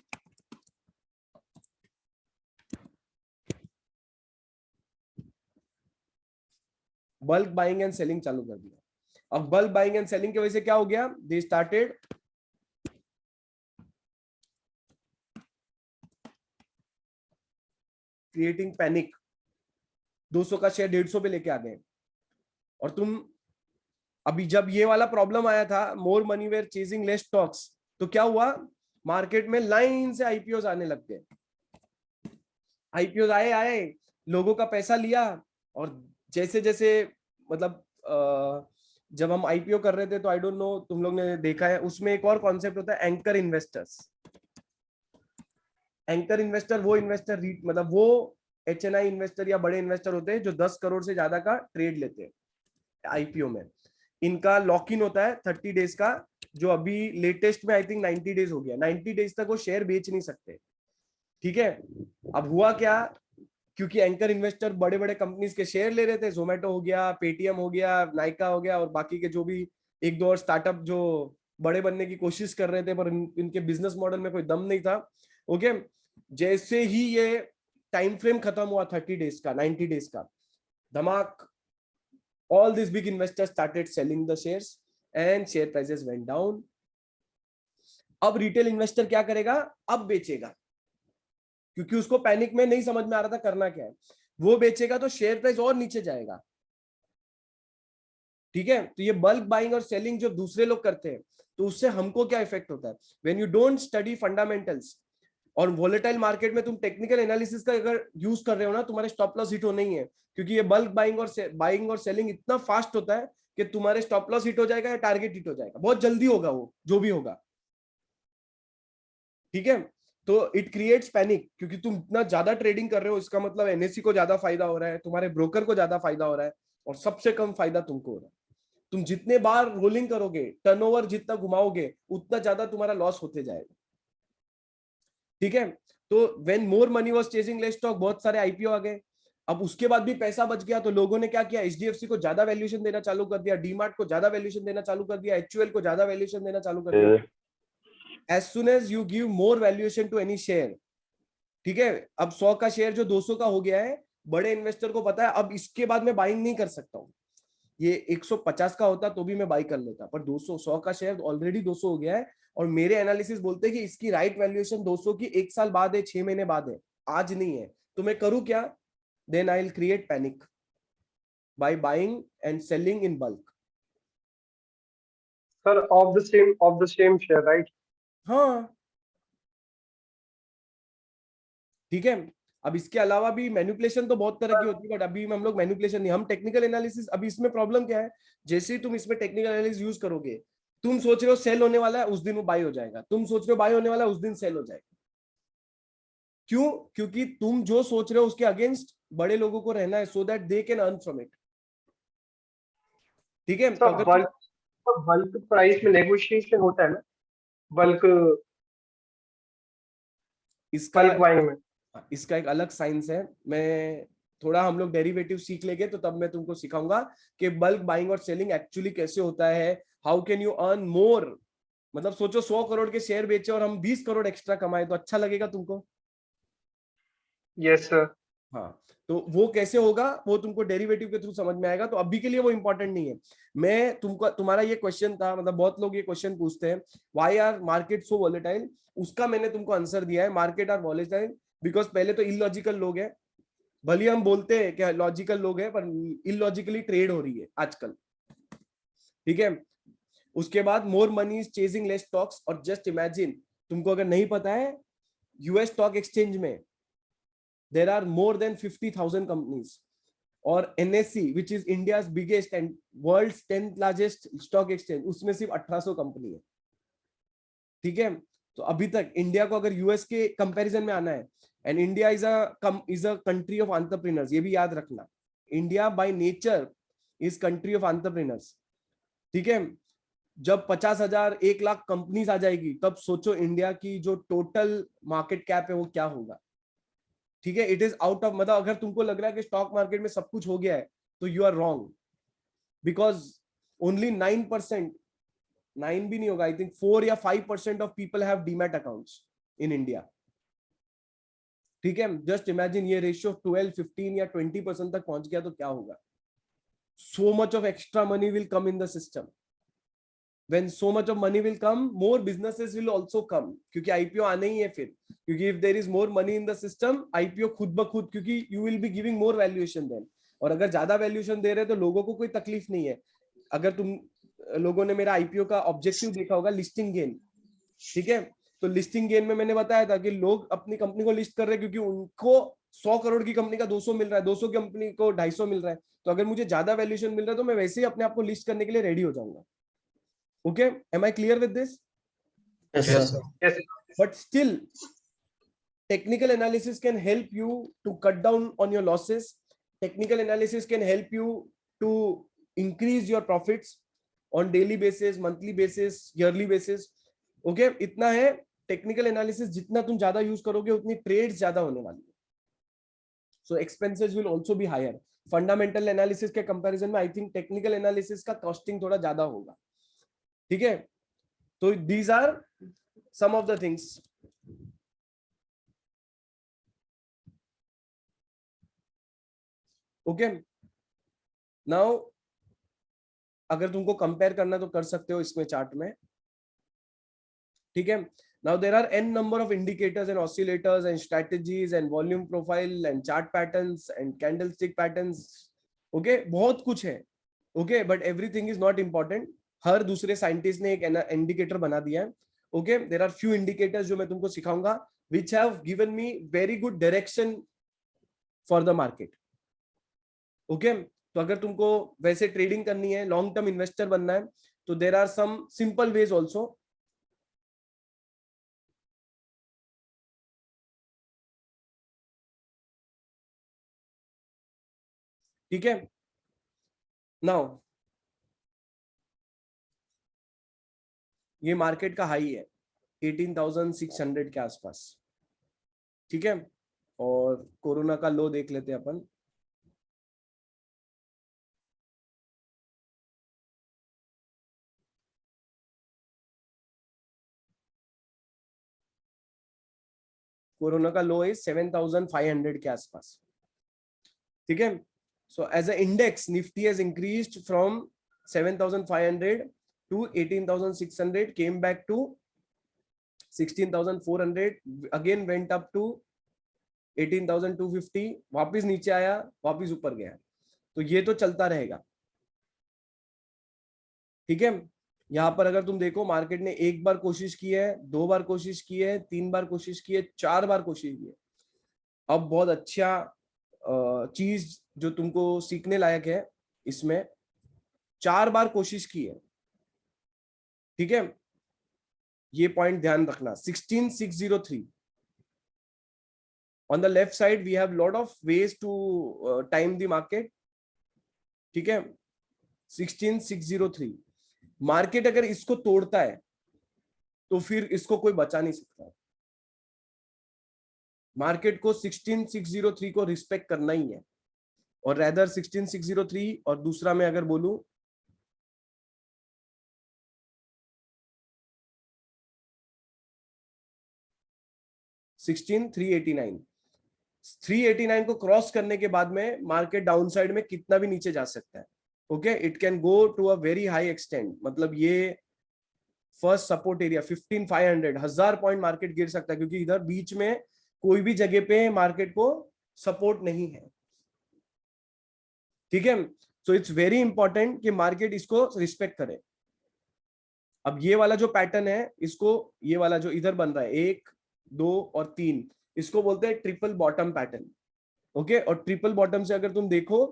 S1: Bulk buying and selling चालू कर दिया। अब बल्क बाइंग एंड सेलिंग की वजह से क्या हो गया, दे स्टार्टेड क्रिएटिंग पैनिक। 200 का शेयर 150 पे लेके आ गए। और तुम अभी जब ये वाला प्रॉब्लम आया था, more money were chasing less stocks, तो क्या हुआ, मार्केट में लाइन से आईपीओ आने लग गए। आईपीओ आए आए, लोगों का पैसा लिया, और जैसे जैसे मतलब जब हम आईपीओ कर रहे थे तो आई डोंट नो तुम लोग ने देखा है, उसमें एक और कॉन्सेप्ट होता है एंकर इन्वेस्टर्स। एंकर इन्वेस्टर वो इन्वेस्टर मतलब वो एचएनआई इन्वेस्टर या बड़े इन्वेस्टर होते हैं जो 10 करोड़ से ज्यादा का ट्रेड लेते हैं आईपीओ में। इनका लॉक इन होता है 30 डेज का, जो अभी लेटेस्ट में आई थिंक 90 डेज हो गया। 90 डेज तक वो शेयर बेच नहीं सकते। ठीक है, अब हुआ क्या, क्योंकि एंकर इन्वेस्टर बड़े बड़े कंपनीज के शेयर ले रहे थे, जोमेटो हो गया, पेटीएम हो गया, नाइका हो गया, और बाकी के जो भी एक दो और स्टार्टअप जो बड़े बनने की कोशिश कर रहे थे, पर इनके बिजनेस मॉडल में कोई दम नहीं था। ओके, जैसे ही ये टाइम फ्रेम खत्म हुआ 30 डेज का, 90 डेज का, धमाक, all these big investors started selling the shares and share prices went down. अब रिटेल इन्वेस्टर क्या करेगा, अब बेचेगा, क्योंकि उसको पैनिक में नहीं समझ में आ रहा था करना क्या है। वो बेचेगा तो शेयर प्राइस और नीचे जाएगा। ठीक है, तो ये बल्क बाइंग और सेलिंग जो दूसरे लोग करते हैं, तो उससे हमको क्या इफेक्ट होता है, when you don't study fundamentals, और वोलेटाइल मार्केट में तुम टेक्निकल एनालिसिस का अगर यूज कर रहे हो ना, तुम्हारे स्टॉप लॉस हिट होना ही है, क्योंकि ये बल्क बाइंग और सेलिंग इतना फास्ट होता है कि तुम्हारे स्टॉप लॉस हिट हो जाएगा या टारगेट हिट हो जाएगा, बहुत जल्दी होगा वो जो भी होगा। ठीक है, तो इट क्रिएट्स पैनिक, क्योंकि तुम इतना ज्यादा ट्रेडिंग कर रहे हो, इसका मतलब एनएससी को ज्यादा फायदा हो रहा है, तुम्हारे ब्रोकर को ज्यादा फायदा हो रहा है, और सबसे कम फायदा तुमको हो रहा है। तुम जितने बार रोलिंग करोगे, टर्नओवर जितना घुमाओगे, उतना ज्यादा तुम्हारा लॉस होते जाएगा। ठीक है, तो when more money was chasing less stock, बहुत सारे आईपीओ आ गए। अब उसके बाद भी पैसा बच गया, तो लोगों ने क्या किया, एचडीएफसी को ज्यादा वैल्यूएशन देना चालू कर दिया, डीमार्ट को ज्यादा वैल्यूएशन देना चालू कर दिया, एचयूएल को ज्यादा वैल्यूएशन देना चालू कर दिया। As soon as you give more valuation to any share, ठीक है, अब 100 का शेयर जो 200 का हो गया है, बड़े इन्वेस्टर को पता है अब इसके बाद मैं बाइंग नहीं कर सकता हूँ। ये 150 का होता तो भी मैं बाई कर लेता, पर 200, 100 का शेयर ऑलरेडी 200 हो गया है, और मेरे एनालिसिस बोलते हैं कि इसकी राइट वैल्यूएशन 200 की 1 साल बाद है, 6 महीने बाद है, आज नहीं है। तो मैं करूं क्या, then I will create panic by buying and selling in bulk.
S5: Sir, of the same share, right?
S1: हाँ, ठीक है। अब इसके अलावा भी मैनिपुलेशन तो बहुत तरह की होती है, बट अभी हम लोग मैनिपुलेशन नहीं, हम टेक्निकल एनालिसिस। अभी इसमें प्रॉब्लम क्या है, जैसे ही तुम इसमें टेक्निकल एनालिसिस यूज करोगे, तुम सोच रहे हो सेल होने वाला है, उस दिन वो बाय हो जाएगा, तुम सोच रहे हो बाय होने वाला है, उस दिन सेल हो जाएगा। क्यों, क्योंकि तुम जो सोच रहे हो उसके अगेंस्ट बड़े लोगों को रहना है, सो that they can earn from it. ठीक है, तो
S5: सर बल्क प्राइस में नेगोशिएशन होता है ना, बल्क
S1: इसका
S5: बाइंग में।
S1: इसका एक अलग साइंस है। मैं थोड़ा, हम लोग डेरिवेटिव सीख लेंगे तो तब मैं तुमको सिखाऊंगा कि बल्क बाइंग और सेलिंग एक्चुअली कैसे होता है, how can you earn more. मतलब सोचो 100 करोड़ के शेयर बेचे और हम 20 करोड़ एक्स्ट्रा कमाए, तो अच्छा लगेगा तुमको?
S5: Yes sir.
S1: हाँ, तो वो कैसे होगा वो तुमको डेरिवेटिव के थ्रू समझ में आएगा, तो अभी के लिए वो इंपॉर्टेंट नहीं है। मैं तुमको, तुम्हारा ये क्वेश्चन था, मतलब बहुत लोग ये क्वेश्चन पूछते हैं, why are market so volatile, उसका मैंने तुमको आंसर दिया है, मार्केट आर वॉलेटाइल बिकॉज पहले तो इलॉजिकल लोग हैं, भले हम बोलते हैं कि लॉजिकल लोग हैं, पर इलॉजिकली ट्रेड हो रही है आजकल। ठीक है, उसके बाद मोर money is chasing less stocks, और जस्ट इमेजिन, तुमको अगर नहीं पता है, यूएस स्टॉक एक्सचेंज में there are more than 50,000 companies, और NSE which is India's biggest and world's 10th largest stock exchange, उसमें सिर्फ 1800 कंपनी है। ठीक है, तो अभी तक इंडिया को अगर यूएस के कंपैरिजन में आना है, and India is a country of entrepreneurs, ये भी याद रखना, India by nature is country of entrepreneurs. ठीक है, जब 50,000 1,00,000 कंपनीज आ जाएगी, तब सोचो इंडिया की जो टोटल मार्केट कैप है वो क्या होगा। ठीक है, इट इज आउट ऑफ, मतलब अगर तुमको लग रहा है कि स्टॉक मार्केट में सब कुछ हो गया है, तो you are wrong, because only 9%, 9 भी नहीं होगा, आई थिंक 4 या 5% of people have demat accounts in India. ठीक है, जस्ट इमेजिन ये रेशियो 12, 15 या 20% तक पहुंच गया तो क्या होगा। So much of extra money will come in the system. When so much of money will come, more businesses will also come, क्योंकि IPO आने ही है फिर, क्योंकि if there is more money in the system, IPO खुद ब खुद, क्योंकि you will be giving more valuation then, और अगर ज्यादा वैल्यूएशन दे रहे हैं तो लोगों को कोई तकलीफ नहीं है। अगर तुम लोगों ने मेरा IPO का ऑब्जेक्टिव देखा होगा, लिस्टिंग गेन, ठीक है, तो लिस्टिंग गेन में मैंने बताया था कि लोग अपनी कंपनी को लिस्ट कर रहे हैं क्योंकि उनको 100 करोड़ की कंपनी का 200 मिल रहा है, 200 की कंपनी को 250 मिल रहा है, तो अगर मुझे ज्यादा वैल्यूएशन मिल रहा है तो मैं वैसे ही अपने आप को लिस्ट करने के लिए रेडी हो जाऊंगा। Okay, am I clear with this?
S3: Yes
S5: Yes,
S3: sir.
S5: sir. Yes.
S1: But still, technical analysis can help you to cut down on your losses. Technical analysis can help you to increase your profits on daily basis, monthly basis, yearly basis. Okay, इतना है। टेक्निकल एनालिसिस जितना तुम ज्यादा यूज करोगे उतनी ट्रेड्स ज्यादा होने वाली है, so expenses will also be higher. Fundamental analysis के कंपैरिजन में आई थिंक टेक्निकल एनालिसिस का कॉस्टिंग थोड़ा ज्यादा होगा। ठीक है, तो these are some of the things. Okay, now अगर तुमको कंपेयर करना तो कर सकते हो इसमें चार्ट में। ठीक है, now there are n number of indicators and oscillators and strategies and volume profile and chart patterns and candlestick patterns. Okay, बहुत कुछ है। Okay, but everything is not important. हर दूसरे साइंटिस्ट ने एक इंडिकेटर बना दिया है। Okay, there are few indicators जो मैं तुमको सिखाऊंगा which have given me very good direction for the market. Okay, तो अगर तुमको वैसे ट्रेडिंग करनी है, लॉन्ग टर्म इन्वेस्टर बनना है, तो there are some simple ways also. ठीक है, नाउ ये मार्केट का हाई है 18,600 के आसपास। ठीक है, और कोरोना का लो देख लेते हैं अपन। कोरोना का लो है 7,500 के आसपास। ठीक है, so as a index Nifty has increased from 7,500 to 18,600, came back to 16,400, again went up to 18,250, वापस नीचे आया, वापस ऊपर गया। तो ये तो चलता रहेगा। ठीक है, यहां पर अगर तुम देखो मार्केट ने एक बार कोशिश की है, 2 बार कोशिश की है, 3 बार कोशिश की है, 4 बार कोशिश की है। अब बहुत अच्छा चीज जो तुमको सीखने लायक है, इसमें 4 बार कोशिश की है। ठीक है, ये पॉइंट ध्यान रखना। 16,603 on the left side we have lot of ways to time the market. ठीक है, 16,603 मार्केट अगर इसको तोड़ता है तो फिर इसको कोई बचा नहीं सकता। मार्केट को 16,603 को रिस्पेक्ट करना ही है, और रेदर 16,603 और दूसरा मैं अगर बोलूं 16,389, 389 को क्रॉस करने के बाद में मार्केट डाउन साइड में कितना भी नीचे जा सकता है। Okay, it can go to a very high extent, मतलब ये first support area 15,500, 1000 point market गिर सकता है, क्योंकि इधर बीच में कोई भी जगह पे मार्केट को सपोर्ट नहीं है। ठीक है, सो इट्स वेरी इंपॉर्टेंट कि मार्केट इसको रिस्पेक्ट करे। अब ये वाला जो पैटर्न है, इसको, ये वाला जो इधर बन रहा है 1, 2 और 3, इसको बोलते हैं ट्रिपल बॉटम पैटर्न। ओके, और ट्रिपल बॉटम से अगर तुम देखो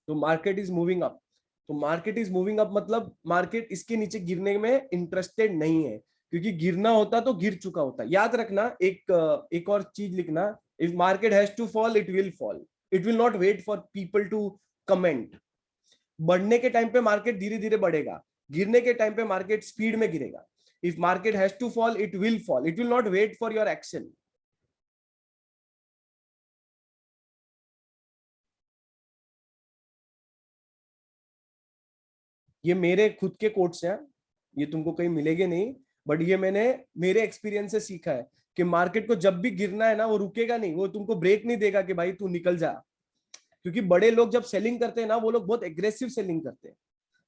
S1: तो मार्केट इज मूविंग अप। तो मार्केट इज मूविंग अप मतलब मार्केट इसके नीचे गिरने में इंटरेस्टेड नहीं है, क्योंकि गिरना होता तो गिर चुका होता। याद रखना, एक और चीज लिखना, if market has to fall it will fall, it will not wait for people to comment. बढ़ने के टाइम पे मार्केट धीरे धीरे बढ़ेगा, गिरने के टाइम पे मार्केट स्पीड में गिरेगा. If market has to fall, it will fall. It will not wait for your action. ये मेरे खुद के कोट्स हैं, ये तुमको कहीं मिलेंगे नहीं, बट ये मैंने मेरे एक्सपीरियंस से सीखा है कि मार्केट को जब भी गिरना है ना, वो रुकेगा नहीं, वो तुमको ब्रेक नहीं देगा कि भाई तू निकल जा. क्योंकि बड़े लोग जब सेलिंग करते हैं ना, वो लोग बहुत एग्रेसिव सेलिंग करते हैं,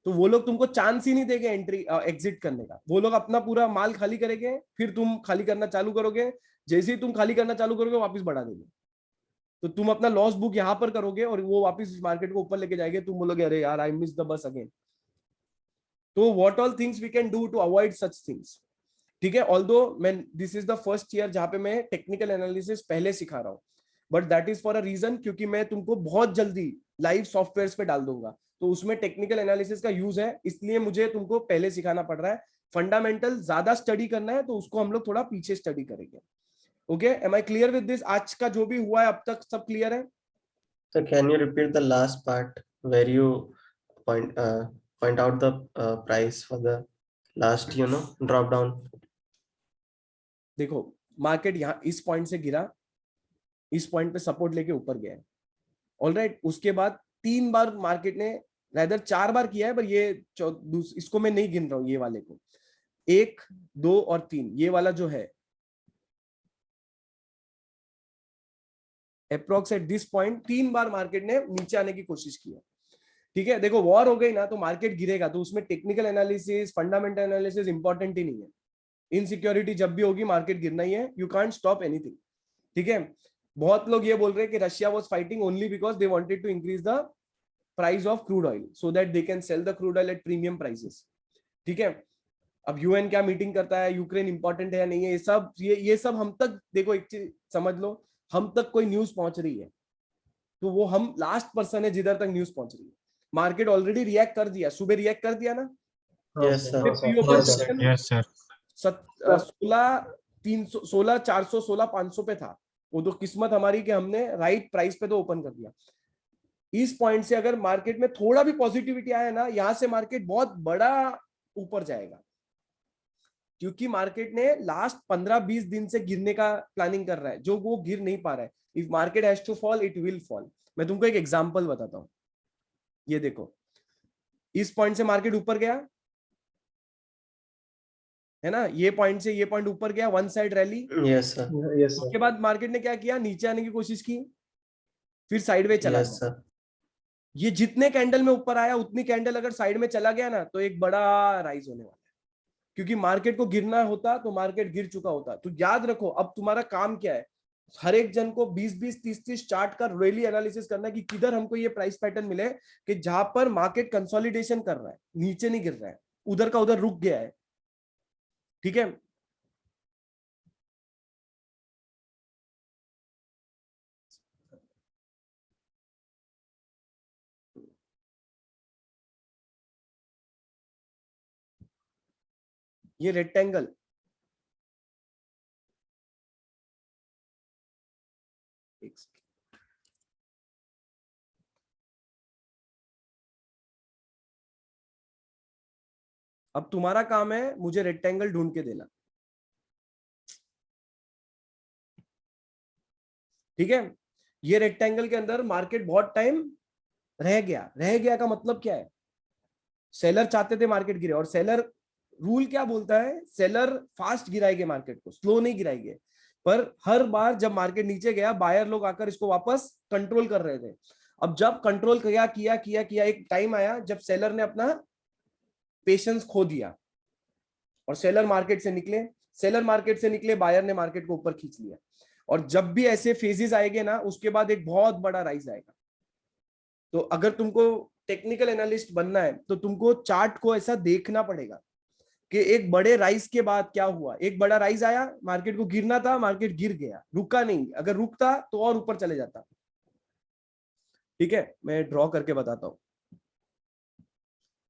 S1: तो वो लोग तुमको चांस ही नहीं देंगे एंट्री एग्जिट करने का. वो लोग अपना पूरा माल खाली करेंगे, फिर तुम खाली करना चालू करोगे. जैसे ही तुम खाली करना चालू करोगे, वापस बढ़ा देंगे. तो तुम अपना लॉस बुक यहाँ पर करोगे और वो वापस मार्केट को ऊपर लेके जाएंगे. तुम बोलोगे अरे यार, I miss the bus again. तो what all things we can do to avoid such things. ठीक है, ऑल्दो मैं this is the first year जहां पे मैं टेक्निकल एनालिसिस पहले सिखा रहा हूँ, but that is for a reason, क्योंकि मैं तुमको बहुत जल्दी लाइव सॉफ्टवेयर पे डाल दूंगा, तो उसमें टेक्निकल एनालिसिस का यूज है, इसलिए मुझे तुमको पहले सिखाना पड़ रहा है. फंडामेंटल ज्यादा स्टडी करना है तो उसको हम लोग थोड़ा पीछे स्टडी करेंगे. Okay, am I clear with this? आज का जो भी हुआ है अब तक सब क्लियर है?
S3: So can you repeat the last part where you point out the price for the last, drop down?
S1: देखो, मार्केट यहाँ इस पॉइंट से गिरा, इस पॉइंट पे सपोर्ट लेके ऊपर गया है. ऑलराइट, उसके बाद 3 बार मार्केट ने, रादर 4 बार किया है, पर ये इसको मैं नहीं गिन रहा हूं, ये वाले को 1, 2 और 3, ये वाला जो है approx at this point 3 bar market ने नीचे आने की कोशिश की है. ठीक है, देखो वॉर हो गई ना तो मार्केट गिरेगा, तो उसमें technical analysis, fundamental analysis important ही नहीं है. इनसिक्योरिटी जब भी होगी मार्केट गिरना ही है. You can't stop anything. ठीक है, बहुत लोग ये बोल रहे हैं कि Russia was fighting only because they wanted to increase the price of crude oil so that they can sell the crude oil at premium prices. ठीक है, अब यूएन क्या मीटिंग करता है, यूक्रेन इंपॉर्टेंट है या नहीं है, ये सब हम तक, देखो एक चीज समझ लो, हम तक कोई न्यूज पहुंच रही है तो वो हम लास्ट पर्सन है जिधर तक न्यूज पहुंच रही है. मार्केट ऑलरेडी रिएक्ट कर दिया, सुबह रिएक्ट कर दिया ना.
S3: Yes, sir.
S6: Yes, sir.
S1: 16,400 16,500 पे था वो, तो किस्मत हमारी कि हमने राइट प्राइस पे तो ओपन कर दिया. इस पॉइंट से अगर मार्केट में थोड़ा भी पॉजिटिविटी आया ना, यहां से मार्केट बहुत बड़ा ऊपर जाएगा, क्योंकि मार्केट ने लास्ट 15-20 दिन से गिरने का प्लानिंग कर रहा है, जो वो गिर नहीं पा रहा है. If market has to fall, it will fall. मैं तुमको एक एग्जांपल बताता हूं. ये देखो, इस पॉइंट से मार्केट ऊपर गया है ना, ये पॉइंट से ये पॉइंट ऊपर गया, one side rally.
S3: Yes, sir.
S4: Yes, sir.
S1: उसके बाद मार्केट ने क्या किया, नीचे आने की कोशिश की, फिर साइडवे चला
S3: Yes,
S1: गया.
S3: sir.
S1: ये जितने कैंडल में ऊपर आया, उतनी कैंडल अगर साइड में चला गया ना, तो एक बड़ा राइज होने वाला है. क्योंकि मार्केट को गिरना होता तो मार्केट गिर चुका होता. तो याद रखो, अब तुम्हारा काम क्या है, हर एक जन को 20-20, 30-30 चार्ट का रियली एनालिसिस करना है कि किधर हमको ये प्राइस पैटर्न मिले कि जहां पर मार्केट कंसोलिडेशन कर रहा है, नीचे नहीं गिर रहा है, उधर का उधर रुक गया है. ठीक है, ये रेक्टेंगल, अब तुम्हारा काम है मुझे रेक्टेंगल ढूंढ के देना. ठीक है, ये रेक्टेंगल के अंदर मार्केट बहुत टाइम रह गया का मतलब क्या है, सेलर चाहते थे मार्केट गिरे, और सेलर रूल क्या बोलता है, सेलर फास्ट गिराएंगे मार्केट को, स्लो नहीं गिराएंगे. पर हर बार जब मार्केट नीचे गया, बायर लोग आकर इसको वापस कंट्रोल कर रहे थे. अब जब कंट्रोल किया, एक टाइम आया जब सेलर ने अपना पेशेंस खो दिया और सेलर मार्केट से निकले, बायर ने मार्केट को ऊपर खींच लिया. और जब भी ऐसे फेजेस आएंगे ना, उसके बाद एक बहुत बड़ा राइज आएगा. तो अगर तुमको टेक्निकल एनालिस्ट बनना है तो तुमको चार्ट को ऐसा देखना पड़ेगा कि एक बड़े राइज के बाद क्या हुआ. एक बड़ा राइज आया, मार्केट को गिरना था, मार्केट गिर गया, रुका नहीं. अगर रुकता तो और ऊपर चले जाता. ठीक है, मैं ड्रॉ करके बताता हूं.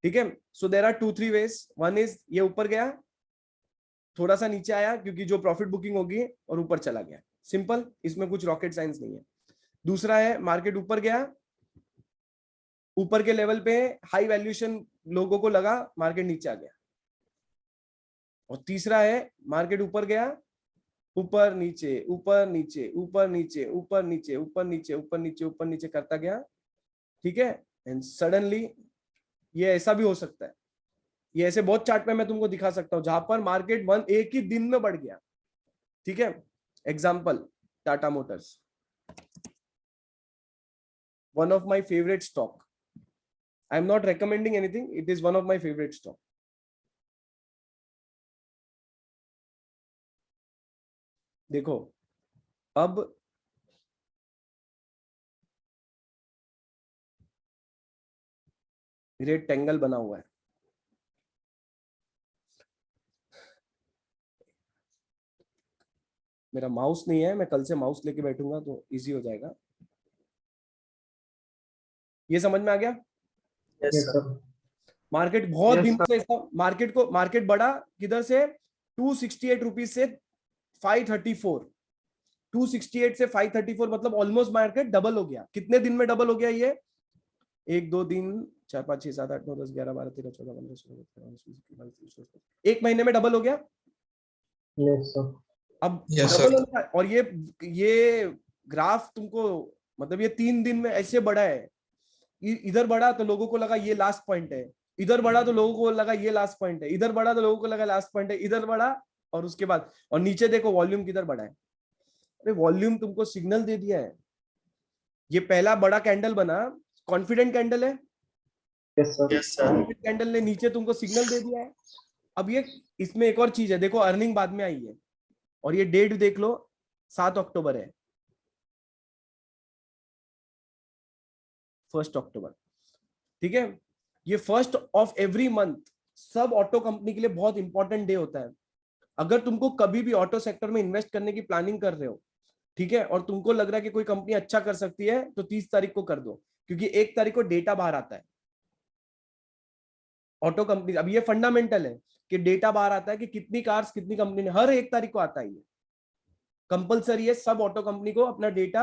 S1: ठीक है, so there are 2-3 ways. One is ये ऊपर गया, थोड़ा सा नीचे आया क्योंकि जो प्रॉफिट बुकिंग होगी, और ऊपर चला गया. सिंपल, इसमें कुछ रॉकेट साइंस नहीं है. दूसरा है मार्केट ऊपर गया, ऊपर के लेवल पे हाई वैल्यूएशन, लोगों को लगा मार्केट नीचे आ गया। और तीसरा है मार्केट ऊपर गया, ऊपर नीचे ऊपर नीचे ऊपर नीचे ऊपर नीचे ऊपर नीचे ऊपर नीचे ऊपर नीचे करता गया, ठीक है। एंड सडनली ये ऐसा भी हो सकता है, ये ऐसे बहुत चार्ट पे मैं तुमको दिखा सकता हूं जहां पर मार्केट एक ही दिन में बढ़ गया, ठीक है। Example Tata Motors, one of my favourite stock. I am not recommending anything, it is one of my favourite stock. देखो अब रेक्टेंगल बना हुआ है, मेरा माउस नहीं है, मैं कल से माउस लेके बैठूंगा तो इजी हो जाएगा। ये समझ में आ गया?
S3: Yes,
S4: Yes,
S3: sir.
S4: sir.
S1: Market बहुत
S5: Yes,
S1: दिन
S5: sir.
S1: से मार्केट बढ़ा किधर से, 268 रुपीज से 534, 268 से 534, मतलब ऑलमोस्ट मार्केट डबल हो गया। कितने दिन में डबल हो गया ये? 1 2 3 4 5 6 7 8 9 10 11 12 13 14 15 16 17 18 19 20 21 एक महीने में डबल हो गया।
S4: Yes, sir.
S1: अब
S6: Yes, sir.
S1: डबल होना है, और ये ग्राफ तुमको, मतलब ये 3 दिन में ऐसे बढ़ा है। इधर बढ़ा तो लोगों को लगा ये लास्ट पॉइंट है, इधर बढ़ा तो लोगों को लगा ये लास्ट पॉइंट है, इधर बढ़ा तो लोगों को लगा लास्ट पॉइंट है, इधर बढ़ा और उसके बाद, और नीचे देखो वॉल्यूम किधर बढ़ा है। अरे वॉल्यूम तुमको सिग्नल दे दिया है। ये पहला बड़ा कैंडल बना, कॉन्फिडेंट कैंडल है,
S4: Yes, sir.
S3: Yes, sir.
S1: Confident candle ने नीचे तुमको सिग्नल दे दिया है। अब ये इसमें एक और चीज है, देखो अर्निंग बाद में आई है, और ये डेट देख लो 7 अक्टूबर है, 1 अक्टूबर, ठीक है। ये 1 ऑफ एवरी मंथ सब ऑटो कंपनी के लिए बहुत इंपॉर्टेंट डे होता है। अगर तुमको कभी भी ऑटो सेक्टर में इन्वेस्ट करने की प्लानिंग कर रहे हो, ठीक है, और तुमको लग रहा है कि कोई कंपनी अच्छा कर सकती है, तो 30 तारीख को कर दो, क्योंकि 1 तारीख को डेटा बाहर आता है ऑटो कंपनी। अब ये फंडामेंटल है कि डेटा बाहर आता है कि कितनी कार्स कितनी कंपनी ने, हर 1 तारीख को आता है, ये कंपलसरी है सब ऑटो कंपनी को अपना डेटा,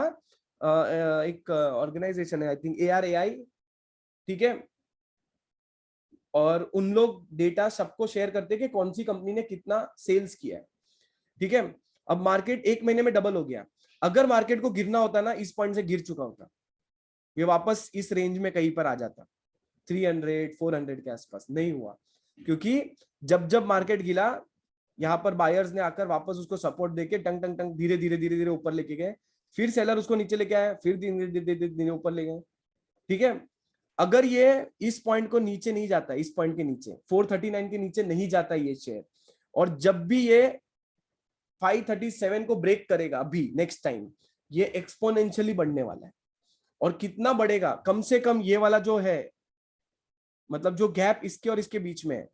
S1: एक ऑर्गेनाइजेशन है आई थिंक ARAI, ठीक है, और उन लोग डेटा सबको शेयर करते हैं कि कौन सी कंपनी ने कितना सेल्स किया है, ठीक है। अब मार्केट 1 महीने में डबल हो गया। अगर मार्केट को गिरना होता ना, इस पॉइंट से गिर चुका होता, ये वापस इस रेंज में कहीं पर आ जाता, 300 400 के आसपास। नहीं हुआ, क्योंकि जब जब मार्केट गिरा, यहाँ पर बायर्स ने आकर वापस उसको सपोर्ट देके टंग टंग टंग धीरे धीरे धीरे धीरे ऊपर लेके गए, फिर सेलर उसको नीचे लेके आया, फिर धीरे धीरे धीरे ऊपर ले गए, ठीक है। अगर ये इस पॉइंट को नीचे नहीं जाता, इस पॉइंट के नीचे 439 के नीचे नहीं जाता ये शेयर, और जब भी ये 537 को ब्रेक करेगा अभी नेक्स्ट टाइम, ये एक्सपोनेंशियली बढ़ने वाला है। और कितना बढ़ेगा, कम से कम ये वाला जो है, मतलब जो गैप इसके और इसके बीच में है,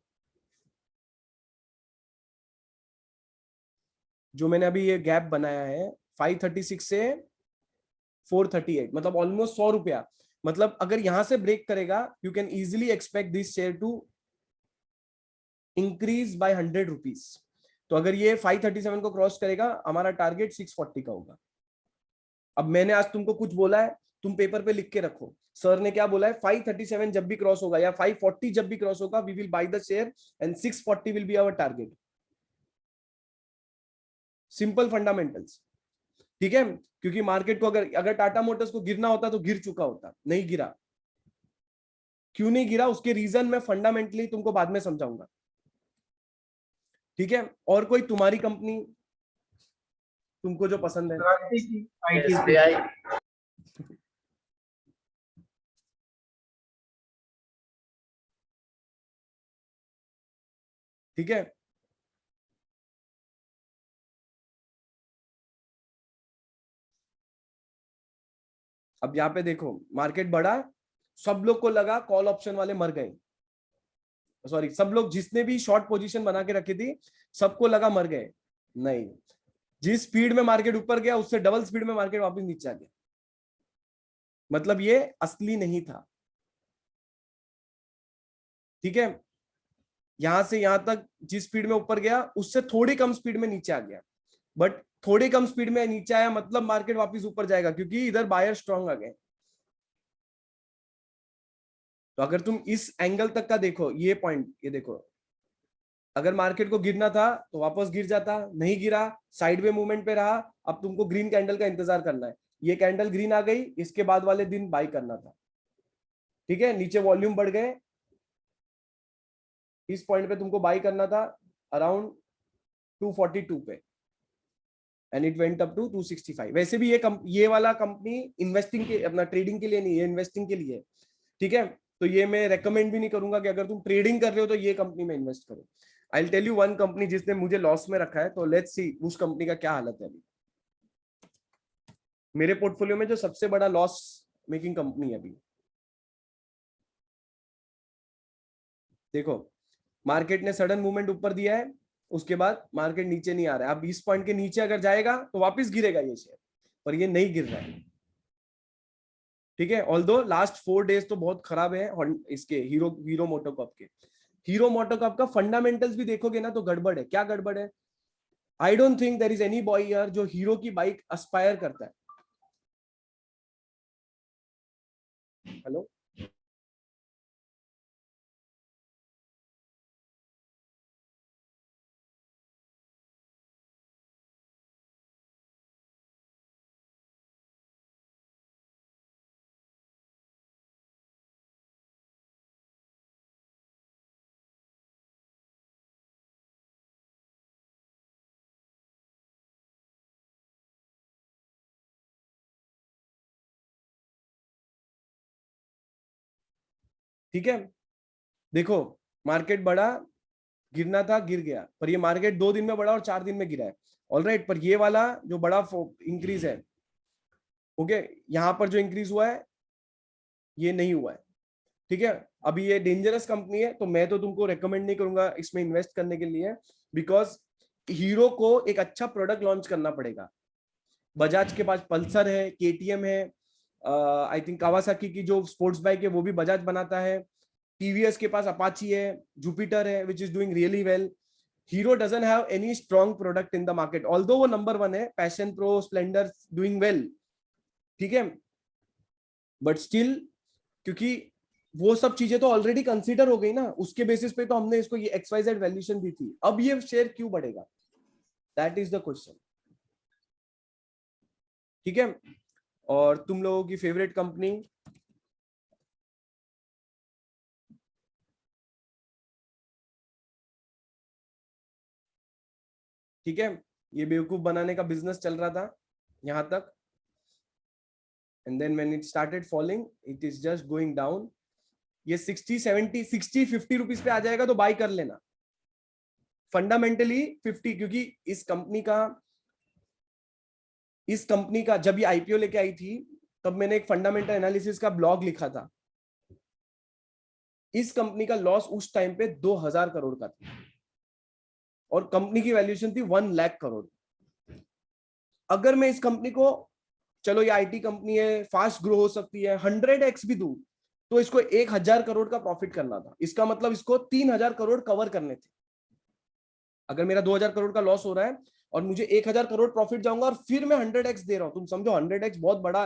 S1: जो मैंने अभी ये गैप बनाया है 536 से 438, मतलब ऑलमोस्ट 100 रुपया। मतलब अगर यहां से ब्रेक करेगा, you can easily expect this share to increase by 100 rupees. तो अगर ये 537 को क्रॉस करेगा, हमारा टारगेट 640 का होगा। अब मैंने आज तुमको कुछ बोला है, तुम पेपर पे लिख के रखो, सर ने क्या बोला है, 537 जब भी क्रॉस होगा या 540 जब भी क्रॉस होगा, we will buy the share and 640 will be our target. Simple fundamentals, ठीक है। क्योंकि मार्केट को अगर टाटा मोटर्स को गिरना होता तो गिर चुका होता, नहीं गिरा। क्यों नहीं गिरा, उसके रीजन मैं फंडामेंटली तुमको बाद में समझाऊंगा, ठीक है। और कोई तुम्हारी कंपनी तुमको जो पसंद है?
S3: SBI.
S1: ठीक है, अब यहां पे देखो मार्केट बढ़ा, सब लोग को लगा कॉल ऑप्शन वाले मर गए, सॉरी सब लोग जिसने भी शॉर्ट पोजीशन बना के रखी थी, सबको लगा मर गए। नहीं, जिस स्पीड में मार्केट ऊपर गया, उससे डबल स्पीड में मार्केट वापस नीचे आ गया, मतलब ये असली नहीं था, ठीक है। यहां से यहां तक जिस स्पीड में ऊपर गया, उससे थोड़ी कम स्पीड में नीचे आ गया, बट थोड़ी कम स्पीड में नीचे आया मतलब मार्केट वापस ऊपर जाएगा, क्योंकि इधर बायर स्ट्रांग आ गए। तो अगर तुम इस एंगल तक का देखो, ये पॉइंट, ये देखो, अगर मार्केट को गिरना था तो वापस गिर जाता, नहीं गिरा, साइडवे मूवमेंट पे रहा। अब तुमको ग्रीन कैंडल का इंतजार करना है। ये कैंडल ग्रीन आ गई, इसके बाद वाले दिन बाई करना था। ठीक है, नीचे वॉल्यूम बढ़ गए, इस पॉइंट पे तुमको बाई करना था अराउंड 242 पे, and it went up to 265। वैसे भी ये वाला कंपनी इन्वेस्टिंग के, अपना ट्रेडिंग के लिए नहीं है, इन्वेस्टिंग के लिए है। ठीक है, तो ये मैं रेकमेंड भी नहीं करूंगा कि अगर तुम ट्रेडिंग कर रहे हो तो ये कंपनी में इन्वेस्ट करो। I will tell you one company जिसने मुझे लॉस में रखा है, तो लेट्स सी उस कंपनी का क्या हालत है अभी। मेरे पोर्टफोलियो में जो सबसे बड़ा लॉस मेकिंग कंपनी है अभी, देखो, मार्केट ने सडन मूवमेंट ऊपर दिया है, उसके बाद मार्केट नीचे नहीं आ रहा है। अब 20 पॉइंट के नीचे अगर जाएगा तो वापस गिरेगा ये शेयर, पर ये नहीं गिर रहा है। ठीक है, ऑल्दो लास्ट 4 डेज तो बहुत खराब है इसके हीरो मोटोकॉर्प के। हीरो मोटोकॉर्प का फंडामेंटल्स भी देखोगे ना तो गड़बड़ है। क्या गड़बड़ है? I don't think there is any boy here जो हीरो की बाइक एस्पायर करता है। हेलो, ठीक है, देखो, मार्केट बढ़ा, गिरना था, गिर गया, पर ये मार्केट 2 दिन में बढ़ा और 4 दिन में गिरा है। ऑलराइट, पर ये वाला जो बड़ा इंक्रीज है, ओके, यहां पर जो इंक्रीज हुआ है ये नहीं हुआ है। ठीक है, अभी ये डेंजरस कंपनी है, तो मैं तो तुमको रेकमेंड नहीं करूंगा इसमें इन्वेस्ट करने के लिए, बिकॉज हीरो को एक अच्छा प्रोडक्ट लॉन्च करना पड़ेगा। बजाज के पास पल्सर है, केटीएम है, आई थिंक कावासाकी की जो स्पोर्ट्स बाइक है वो भी बजाज बनाता है, टीवीएस के पास अपाची है, जुपिटर है which is doing really well. Hero doesn't have any strong product in the market, although वो नंबर 1 है, passion pro, Splendor doing well. ठीक है, बट स्टिल, क्योंकि वो सब चीजें तो ऑलरेडी कंसीडर हो गई ना, उसके बेसिस पे तो हमने इसको ये XYZ वैल्यूएशन दी थी। अब ये शेयर क्यों बढ़ेगा, दैट इज द क्वेश्चन। ठीक है, और तुम लोगों की फेवरेट कंपनी, ठीक है, ये बेवकूफ बनाने का बिजनेस चल रहा था यहां तक, and then when it started falling it is just going down. ये 60, 70, 60, 50 रुपीज पे आ जाएगा तो बाय कर लेना। फंडामेंटली 50, क्योंकि इस कंपनी का जब ये आईपीओ लेके आई थी तब मैंने एक फंडामेंटल एनालिसिस का ब्लॉग लिखा था। इस कंपनी का लॉस उस टाइम पे 2000 करोड़ का था और कंपनी की वैल्यूएशन थी 1 लाख करोड़। अगर मैं इस कंपनी को, चलो ये आईटी कंपनी है, फास्ट ग्रो हो सकती है, 100x भी दूं तो इसको 1000 करोड़ का प्रॉफिट करना था। इसका मतलब इसको 3000 करोड़ कवर करने थे। अगर मेरा 2000 करोड़ का लॉस हो रहा है और मुझे 1000 करोड़ प्रॉफिट जाऊंगा और फिर मैं 100x दे रहा हूं, तुम समझो 100x बहुत बड़ा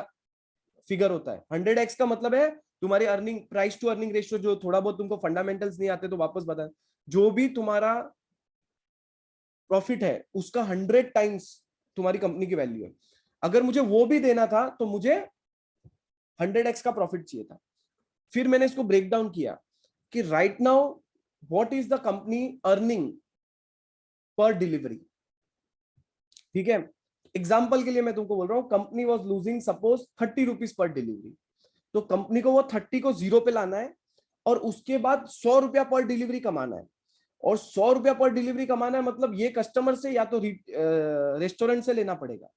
S1: फिगर होता है। 100x का मतलब है तुम्हारी earning, price to earning ratio, जो थोड़ा बहुत तुमको फंडामेंटल्स नहीं आते तो वापस बता, जो भी तुम्हारा प्रॉफिट है उसका 100 टाइम्स तुम्हारी कंपनी की वैल्यू है। अगर मुझे वो भी देना था तो मुझे 100x का प्रॉफिट चाहिए था। फिर मैंने इसको ब्रेक डाउन किया कि right now what is the company earning per delivery. ठीक है, एग्जाम्पल के लिए मैं तुमको बोल रहा हूं, company was losing suppose 30 rupees per delivery, तो कंपनी को वो 30 को 0 पे लाना है और उसके बाद 100 रुपया पर डिलीवरी कमाना है। और 100 रुपया पर डिलीवरी कमाना है मतलब ये कस्टमर से या तो रेस्टोरेंट से लेना पड़ेगा।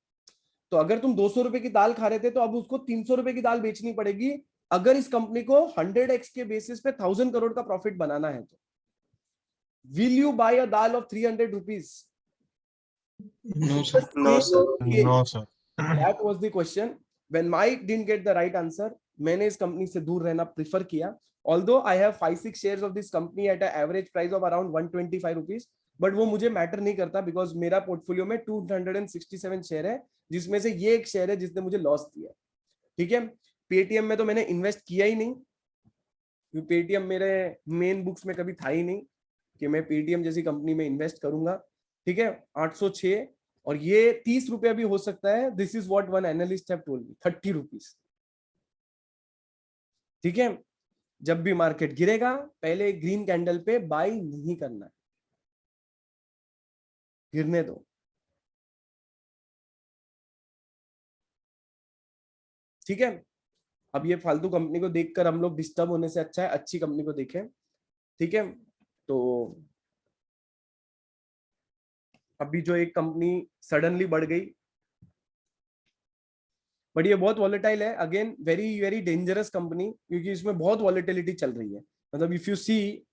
S1: तो अगर तुम 200 रुपए की दाल खा रहे थे तो अब उसको 300 रुपए की दाल बेचनी पड़ेगी अगर इस कंपनी को 100x के बेसिस पे 1000 करोड़ का प्रॉफिट बनाना है। तो will you buy a dal of 300 rupees?
S6: No, sir.
S3: No, sir.
S6: No, sir.
S1: That was the question. When Mike didn't get the right answer, मैंने इस कंपनी से दूर रहना प्रिफर किया। Although I have 5-6 shares of this company at an average price of around 125 rupees, but वो मुझे मैटर नहीं करता बिकॉज मेरा पोर्टफोलियो में 267 शेयर है, जिसमें से ये एक शेयर है जिसने मुझे लॉस दिया। ठीक है, पेटीएम में तो मैंने इन्वेस्ट किया ही नहीं, क्योंकि पेटीएम मेरे मेन बुक्स में कभी था ही नहीं कि मैं पेटीएम जैसी कंपनी में इन्वेस्ट करूंगा। ठीक है, 806 और ये 30 रुपया भी हो सकता है। This is what one analyst have told me, 30 rupees. ठीक है, जब भी मार्केट गिरेगा पहले ग्रीन कैंडल पे बाय नहीं करना है, गिरने दो। ठीक है, अब ये फालतू कंपनी को देखकर हम लोग डिस्टर्ब होने से अच्छा है अच्छी कंपनी को देखें। ठीक है, तो अभी जो एक कंपनी सडनली बढ़ गई, बट ये बहुत वॉलेटाइल है, again very very dangerous company, क्योंकि इसमें बहुत वॉलेटिलिटी चल रही है। मतलब इफ यू सी,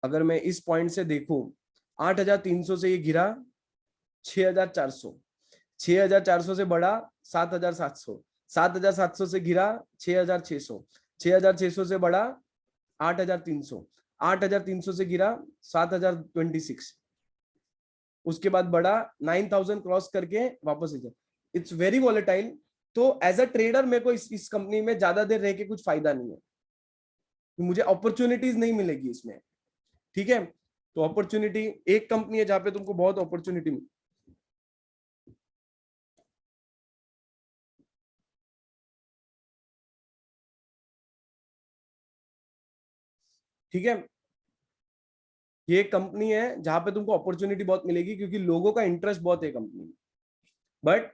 S1: अगर मैं इस पॉइंट से देखूं, 8,300 से ये गिरा 6,400, 6,400 से बढ़ा 7,700, 7,700 से गिरा 6,600, 6,600 से बढ़ा 8,300, 8,300 से गिरा 7,026, उसके बाद बढ़ा 9,000 क्रॉस करके वापस इट्स वेरी वॉलेटाइल। तो एज अ ट्रेडर मेरे को इस कंपनी में ज्यादा देर रह के कुछ फायदा नहीं है, मुझे अपॉर्चुनिटीज नहीं मिलेगी इसमें। ठीक है, तो अपॉर्चुनिटी एक कंपनी है जहां पे तुमको बहुत अपॉर्चुनिटी मिली। ठीक है, ये एक कंपनी है जहां पे तुमको अपॉर्चुनिटी बहुत मिलेगी क्योंकि लोगों का इंटरेस्ट बहुत है कंपनी में। But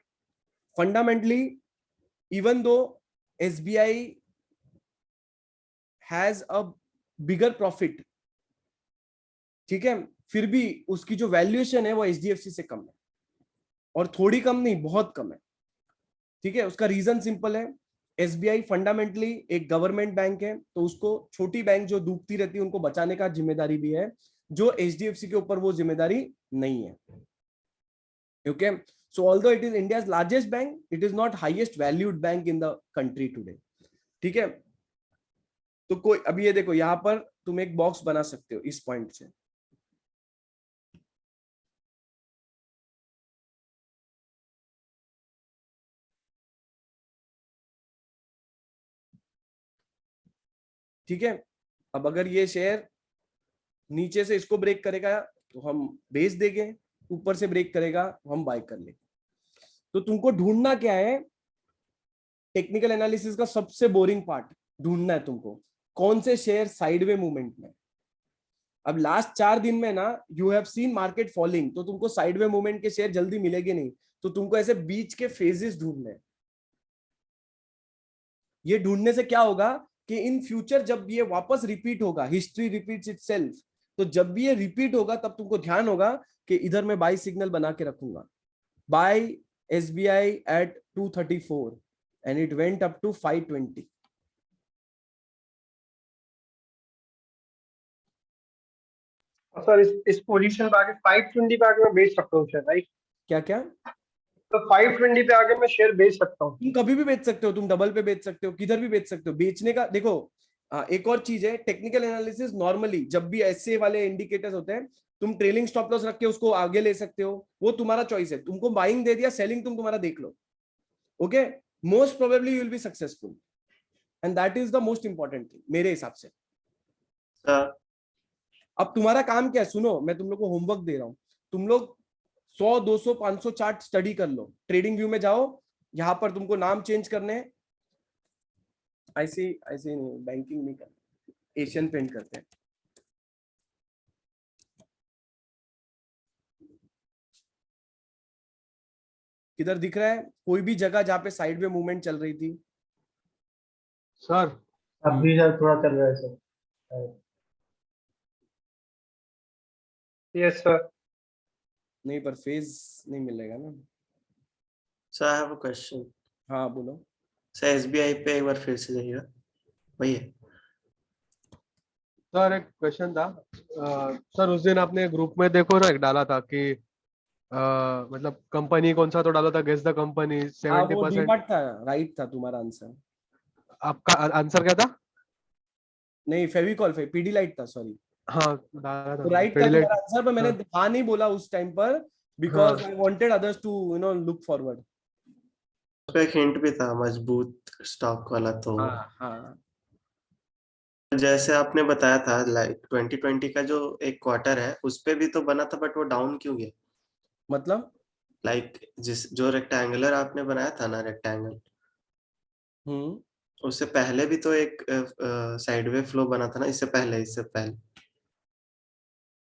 S1: fundamentally even though SBI has a bigger profit, ठीक है, फिर भी उसकी जो वैल्यूएशन है वो एचडीएफसी से कम है, और थोड़ी कम नहीं, बहुत कम है। ठीक है, उसका रीजन सिंपल है, एसबीआई फंडामेंटली एक गवर्नमेंट बैंक है, तो उसको छोटी बैंक जो डूबती रहती है उनको बचाने का जिम्मेदारी भी है, जो एचडीएफसी के ऊपर वो जिम्मेदारी नहीं है। Okay, so although it is India's largest bank, it is not highest valued bank in the country today. ठीक है, तो कोई अभी ये देखो, यहां पर तुम एक बॉक्स बना सकते हो इस पॉइंट से। ठीक है, अब अगर ये शेयर नीचे से इसको ब्रेक करेगा तो हम बेच देंगे, ऊपर से ब्रेक करेगा तो हम बाय कर लेंगे। तो तुमको ढूंढना क्या है, टेक्निकल एनालिसिस का सबसे बोरिंग पार्ट ढूंढना है तुमको, कौन से शेयर साइडवे मूवमेंट में। अब लास्ट 4 दिन में ना you have seen market falling, तो तुमको साइडवे मूवमेंट के शेयर जल्दी मिलेंगे नहीं, तो तुमको ऐसे बीच के फेजेस ढूंढने हैं। ये ढूंढने से क्या होगा कि इन फ्यूचर जब ये वापस रिपीट होगा, हिस्ट्री रिपीट्स इटसेल्फ, तो जब भी ये रिपीट होगा तब तुमको ध्यान होगा कि इधर मैं बाय सिग्नल बना के रखूंगा। Buy SBI at 234 and it went up to 520।
S5: Sir इस पोजीशन पे आके 520 पे आके मैं बेच सकता हूँ शेयर, राइट?
S1: क्या क्या?
S5: तो 520 पे आके मैं शेयर बेच सकता हूँ।
S1: तुम कभी भी बेच सकते हो, तुम डबल पे बेच सकते हो, किधर भी बेच सकते हो। बेचने का देखो, एक और चीज है, टेक्निकल एनालिसिस नॉर्मली जब भी ऐसे वाले इंडिकेटर्स होते हैं, तुम ट्रेलिंग स्टॉप लॉस रख के उसको आगे ले सकते हो, वो तुम्हारा चॉइस है। तुमको बाइंग दे दिया, सेलिंग तुम तुम्हारा देख लो। Okay, most probably you will be successful and that is the most important thing मेरे हिसाब से। अब तुम्हारा काम क्या है, सुनो, मैं तुम लोग को होमवर्क दे रहा हूं। तुम लोग 100, 200, 500 चार्ट स्टडी कर लो, ट्रेडिंग व्यू में जाओ, यहां पर तुमको नाम चेंज करने, ऐसे ऐसे नहीं, बैंकिंग नहीं करते, एशियन पेंट करते हैं। किधर दिख रहा है कोई भी जगह जहां पे साइड में मूवमेंट चल रही थी?
S6: सर
S4: अभी सर थोड़ा चल रहा है सर।
S5: Yes sir.
S1: नहीं, पर फेज नहीं मिलेगा ना।
S3: Sir I have a question.
S1: हाँ बोलो।
S3: सर एसबीआई पे एक बार फिर से जाइएगा, वही है।
S6: सर एक क्वेश्चन था। सर उस दिन आपने ग्रुप में देखो ना, एक डाला था कि मतलब कंपनी कौन सा तो डाला था, गेस द कंपनी।
S1: हाँ वो
S6: 70%
S1: डीमार्ट था, राइट था तुम्हारा आंसर।
S6: आपका आंसर क्या था?
S1: नहीं, फेविकॉल, पीडी लाइट था, सॉरी।
S6: हाँ डाला
S1: तो
S6: था
S1: राइट था
S6: Pidilite।
S1: तुम्हारा आंसर, पर मैंने
S6: हाँ।
S1: हाँ नहीं बोला उस टाइम पर, because
S6: हाँ.
S1: I wanted others to look forward.
S3: उसका एक हिंट भी था मजबूत स्टॉक वाला, तो
S1: हाँ.
S3: जैसे आपने बताया था लाइक 2020 का जो एक क्वार्टर है उस पे भी तो बना था, बट वो डाउन क्यों गया?
S1: मतलब
S3: लाइक जिस जो रेक्टेंगुलर आपने बनाया था ना, रेक्टेंगल, उससे पहले भी तो एक साइडवे फ्लो बना था ना, इससे पहले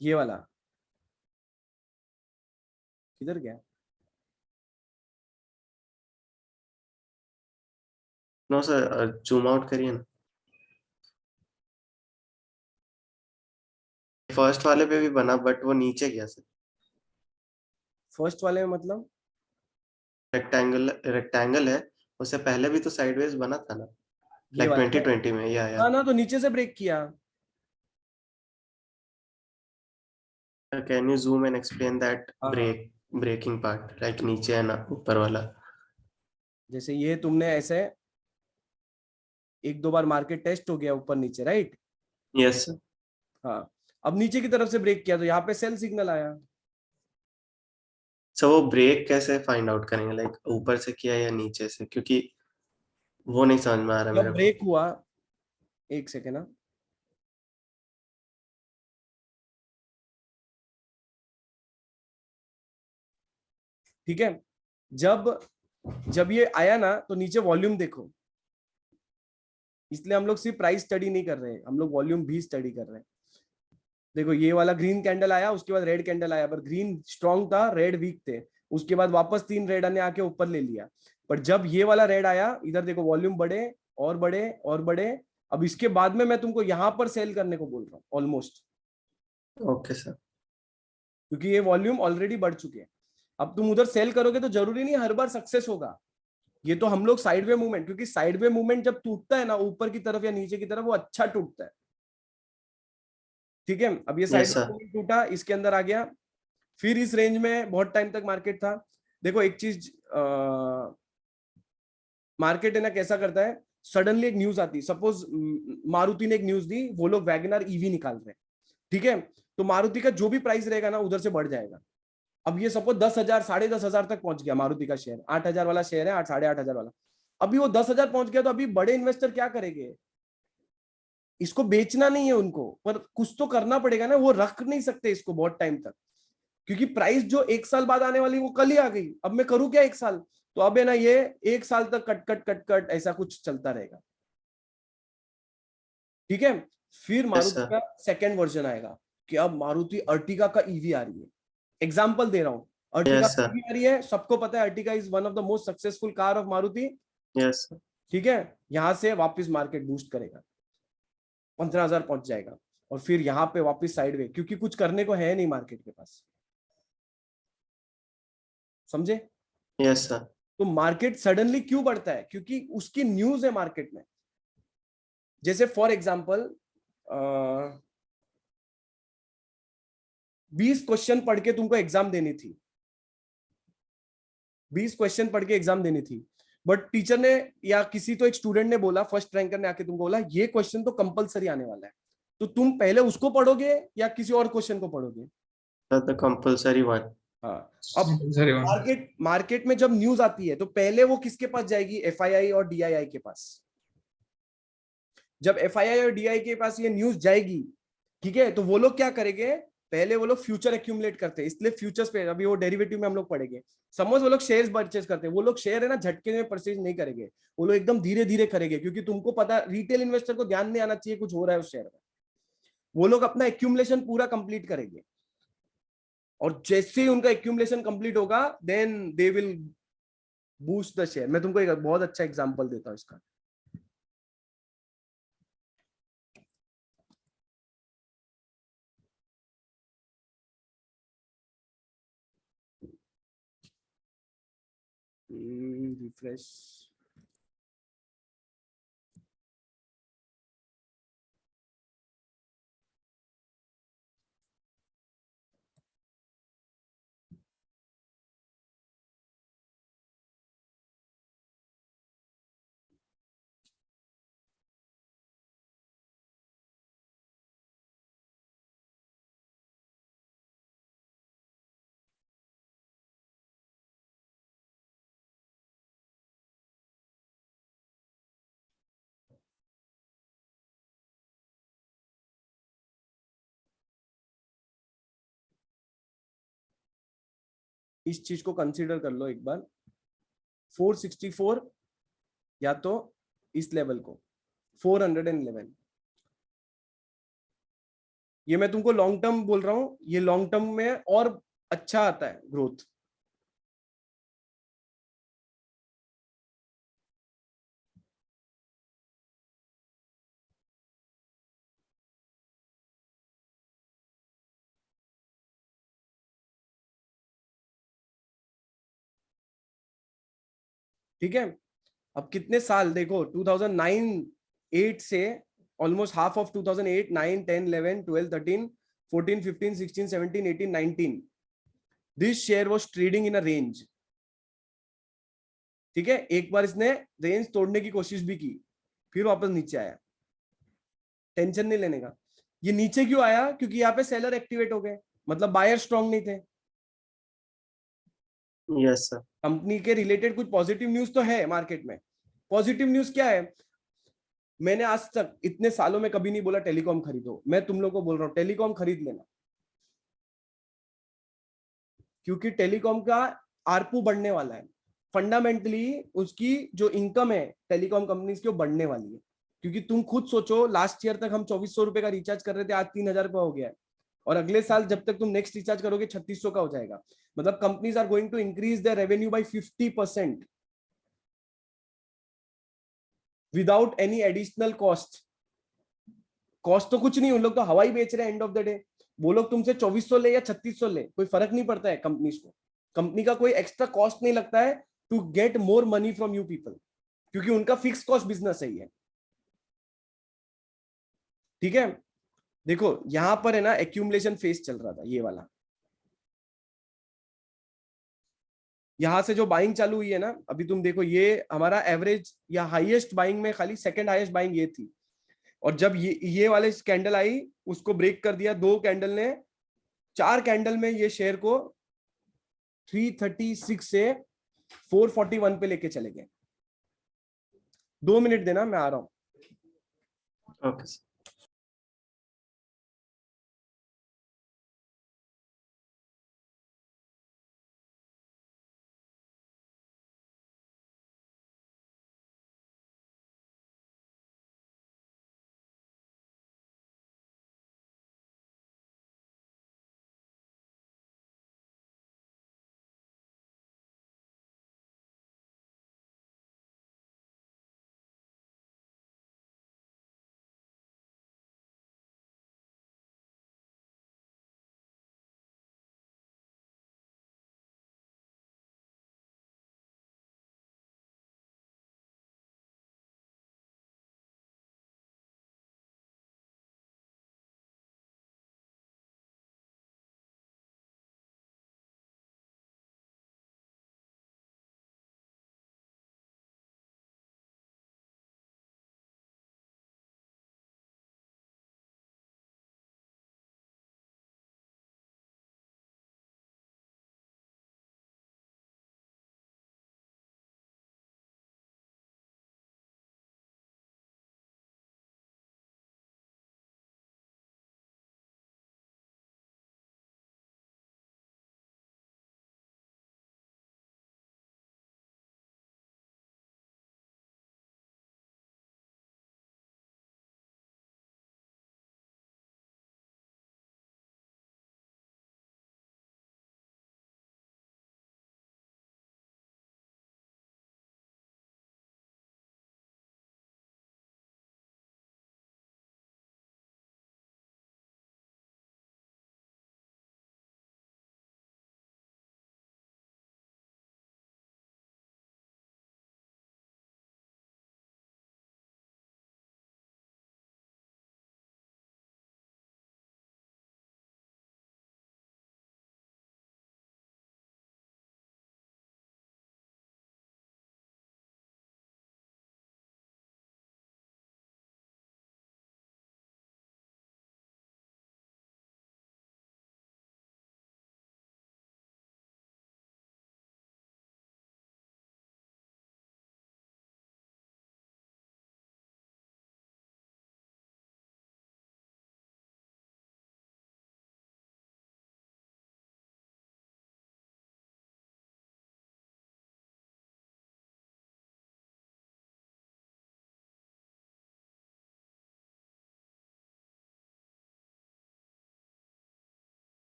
S1: ये वाला किधर गया?
S3: नो सर, जूम आउट करिए ना, फर्स्ट वाले पे भी बना बट वो नीचे गया सर।
S1: फर्स्ट वाले में मतलब
S3: रेक्टेंगल है, उससे पहले भी तो साइडवेज बना था ना,
S1: ये
S3: लाइक
S1: वाला ना?
S3: 2020 में, या
S1: हाँ ना, तो नीचे से ब्रेक किया.
S3: Can you zoom and explain that
S1: हाँ.
S3: ब्रेकिंग पार्ट, लाइक नीचे है ना ऊपर वाला?
S1: जैसे ये तुमने ऐसे एक दो बार मार्केट टेस्ट हो गया ऊपर नीचे, राइट?
S3: Yes sir.
S1: हाँ. अब नीचे की तरफ से ब्रेक किया तो यहाँ पे सेल सिग्नल आया.
S3: सो वो ब्रेक कैसे फाइंड आउट करेंगे, लाइक ऊपर से किया या नीचे से, क्योंकि वो नहीं समझ में आ रहा
S1: जब
S3: मेरे को।
S1: ब्रेक हुआ, एक सेकेंड ना, ठीक है. जब जब ये आया ना तो नीचे वॉल्यूम देखो, इसलिए हम लोग सिर्फ प्राइस स्टडी नहीं कर रहे हैं, हम लोग वॉल्यूम भी स्टडी कर रहे हैं. देखो ये वाला ग्रीन कैंडल आया, उसके बाद रेड कैंडल आया, पर ग्रीन स्ट्रांग था, रेड वीक थे. उसके बाद वापस 3 रेड ने आके ऊपर ले लिया. पर जब ये वाला रेड आया, इधर देखो वॉल्यूम बढ़े और बढ़े और बढ़े. अब इसके बाद में मैं तुमको यहां पर सेल करने को बोल रहा हूँ ऑलमोस्ट,
S3: ओके सर।
S1: क्योंकि ये वॉल्यूम ऑलरेडी बढ़ चुके हैं. अब तुम उधर सेल करोगे तो जरूरी नहीं हर बार सक्सेस होगा. ये तो हम लोग साइडवे मूवमेंट, क्योंकि साइडवे मूवमेंट जब टूटता है ना ऊपर की तरफ या नीचे की तरफ, वो अच्छा टूटता है. ठीक है. अब ये
S3: यस
S1: साइडवे
S3: सर।
S1: मूवमेंट टूटा, इसके अंदर आ गया, फिर इस रेंज में बहुत टाइम तक मार्केट था. देखो एक चीज, मार्केट है ना कैसा करता है, सडनली एक न्यूज आती है. सपोज मारुति ने एक न्यूज दी, वो लोग वैगनर ईवी निकाल रहे हैं, ठीक है. तो मारुति का जो भी प्राइस रहेगा ना उधर से बढ़ जाएगा. अब ये सपोज 10,000 10,500 तक पहुंच गया मारुति का शेयर, 8,000 वाला शेयर है, 8,500 वाला. अभी वो 10,000 पहुंच गया, तो अभी बड़े इन्वेस्टर क्या करेंगे? इसको बेचना नहीं है उनको, पर कुछ तो करना पड़ेगा ना. वो रख नहीं सकते इसको बहुत टाइम तक, क्योंकि प्राइस जो 1 साल बाद आने वाली वो कल ही आ गई. अब मैं करूं क्या 1 साल? तो अब है ना ये 1 साल तक कट कट कट कट ऐसा कुछ चलता रहेगा. ठीक है. फिर
S3: यस
S1: मारुति
S3: सर।
S1: का सेकेंड वर्जन आएगा कि अब मारुति अर्टिगा का ईवी आ रही है. एग्जाम्पल दे रहा हूं. अर्टिगा
S3: यस
S1: का
S3: सर।
S1: ईवी आ रही है, सबको पता है Ertiga is one of the most successful car of Maruti.
S3: Yes sir.
S1: ठीक है. यहां से वापस मार्केट बूस्ट करेगा, 15,000 पहुंच जाएगा, और फिर यहाँ पे वापस साइडवे, क्योंकि कुछ करने को है नहीं मार्केट के पास. समझे?
S3: Yes sir.
S1: तो मार्केट सडनली क्यों बढ़ता है? क्योंकि उसकी न्यूज है मार्केट में. जैसे फॉर एग्जाम्पल 20 क्वेश्चन पढ़ के तुमको एग्जाम देनी थी, 20 क्वेश्चन पढ़ के एग्जाम देनी थी, बट टीचर ने या किसी तो एक स्टूडेंट ने बोला, फर्स्ट रैंकर ने आके तुमको बोला ये क्वेश्चन तो कंपलसरी आने वाला है. तो तुम पहले उसको पढ़ोगे या किसी और क्वेश्चन को पढ़ोगे?
S3: The compulsory one.
S1: हाँ. अब मार्केट में जब न्यूज आती है तो पहले वो किसके पास जाएगी? एफआईआई और डीआईआई के पास. जब एफआईआई और डीआई के पास ये न्यूज जाएगी, ठीक है, तो वो लोग क्या करेंगे? पहले वो लोग फ्यूचर एक्यूमुलेट करते हैं, इसलिए फ्यूचर्स पे अभी वो डेरिवेटिव में हम लोग पढ़ेंगे. समझ, वो लोग शेयर्स परचेज करते हैं. वो लोग शेयर है ना झटके में परचेज नहीं करेंगे, वो लोग एकदम धीरे धीरे करेंगे, क्योंकि तुमको पता, रिटेल इन्वेस्टर को ध्यान नहीं आना चाहिए कुछ हो रहा है उस शेयर में. वो लोग अपना एक्यूमुलेशन पूरा कंप्लीट करेंगे, और जैसे ही उनका एक्यूमुलेशन कंप्लीट होगा then they will boost the share. मैं तुमको एक बहुत अच्छा एग्जांपल देता हूं इसका. रिफ्रेश. इस चीज को कंसीडर कर लो एक बार, 464 या तो इस लेवल को 411। ये मैं तुमको लॉन्ग टर्म बोल रहा हूं, ये लॉन्ग टर्म में और अच्छा आता है ग्रोथ। ठीक है, अब कितने साल देखो, 2009-8 से almost half of 2008, 9, 10, 11, 12, 13, 14, 15, 16, 17, 18, 19, this share was trading in a range. ठीक है, एक बार इसने रेंज तोड़ने की कोशिश भी की, फिर वापस नीचे आया, टेंशन नहीं लेने का। ये नीचे क्यों आया? क्योंकि यहाँ पे सेलर एक्टिवेट हो गए, मतलब बायर स्ट्रांग नहीं थे।
S3: Yes, sir.
S1: कंपनी के रिलेटेड कुछ पॉजिटिव न्यूज तो है मार्केट में। पॉजिटिव न्यूज क्या है? मैंने आज तक इतने सालों में कभी नहीं बोला टेलीकॉम खरीदो, मैं तुम लोगों को बोल रहा हूँ टेलीकॉम खरीद लेना, क्योंकि टेलीकॉम का आरपू बढ़ने वाला है। फंडामेंटली उसकी जो इनकम है टेलीकॉम कंपनीज की वो बढ़ने वाली है, क्योंकि तुम खुद सोचो लास्ट ईयर तक हम 2400 रुपए का रिचार्ज कर रहे थे, आज 3000 रुपया हो गया है, और अगले साल जब तक तुम नेक्स्ट रिचार्ज करोगे 3600 का हो जाएगा। मतलब companies are going to increase their revenue by 50% without any additional cost. Cost तो कुछ नहीं, उन लोग तो हवाई बेच रहे हैं एंड ऑफ द डे। वो लोग तुमसे 2400 ले या 3600 ले, कोई फर्क नहीं पड़ता है कंपनीज को। कंपनी का कोई एक्स्ट्रा कॉस्ट नहीं लगता है to get more money from you people, क्योंकि उनका फिक्स कॉस्ट बिजनेस है ही है। ठीक है, देखो यहां पर है ना एक्यूमुलेशन फेज चल रहा था ये वाला, यहां से जो बाइंग चालू हुई है ना, अभी तुम देखो ये हमारा एवरेज या हाईएस्ट बाइंग में खाली सेकंड हाईएस्ट बाइंग ये थी, और जब ये वाले कैंडल आई उसको ब्रेक कर दिया, दो कैंडल ने, 4 कैंडल में ये शेयर को 336 से 441 पे लेके चले गए। 2 मिनट देना, मैं आ रहा हूं।
S3: Okay, sir.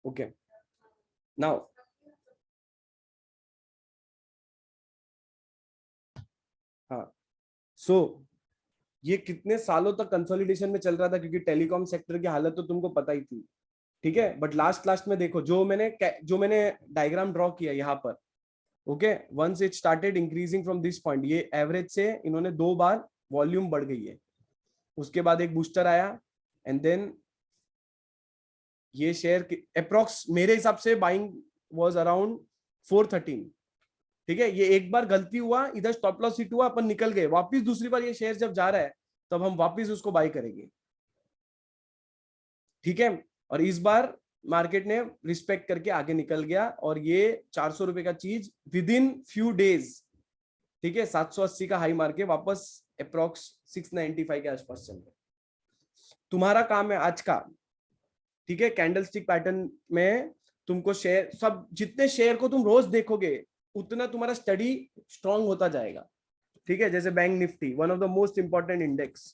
S1: Okay. Now, हाँ, so ये कितने सालों तक कंसोलिडेशन में चल रहा था, क्योंकि टेलीकॉम सेक्टर की हालत तो तुमको पता ही थी, ठीक है। बट लास्ट में देखो, जो मैंने डायग्राम ड्रॉ किया यहाँ पर, okay, once it started increasing from this point, ये एवरेज से इन्होंने 2 बार वॉल्यूम बढ़ गई है, उसके बाद एक बूस्टर आया, एंड देन ये शेयर अप्रोक्स मेरे हिसाब से बाइंग वाज अराउंड 413, ठीक है। ये एक बार गलती हुआ, इधर स्टॉप लॉस हिट हुआ, अपन निकल गए वापस, दूसरी बार ये शेयर जब जा रहा है तब हम वापस उसको बाय करेंगे, ठीक है। और इस बार मार्केट ने रिस्पेक्ट करके आगे निकल गया, और ये 400 रुपए का चीज विद इन फ्यू डेज, ठीक है, 780 का हाई मार के वापस अप्रोक्स 695 के आसपास चल गया। तुम्हारा काम है आज का, ठीक है, कैंडलस्टिक पैटर्न में तुमको शेयर, सब जितने शेयर को तुम रोज देखोगे उतना तुम्हारा स्टडी स्ट्रांग होता जाएगा, ठीक है। जैसे bank Nifty, one of the most important index,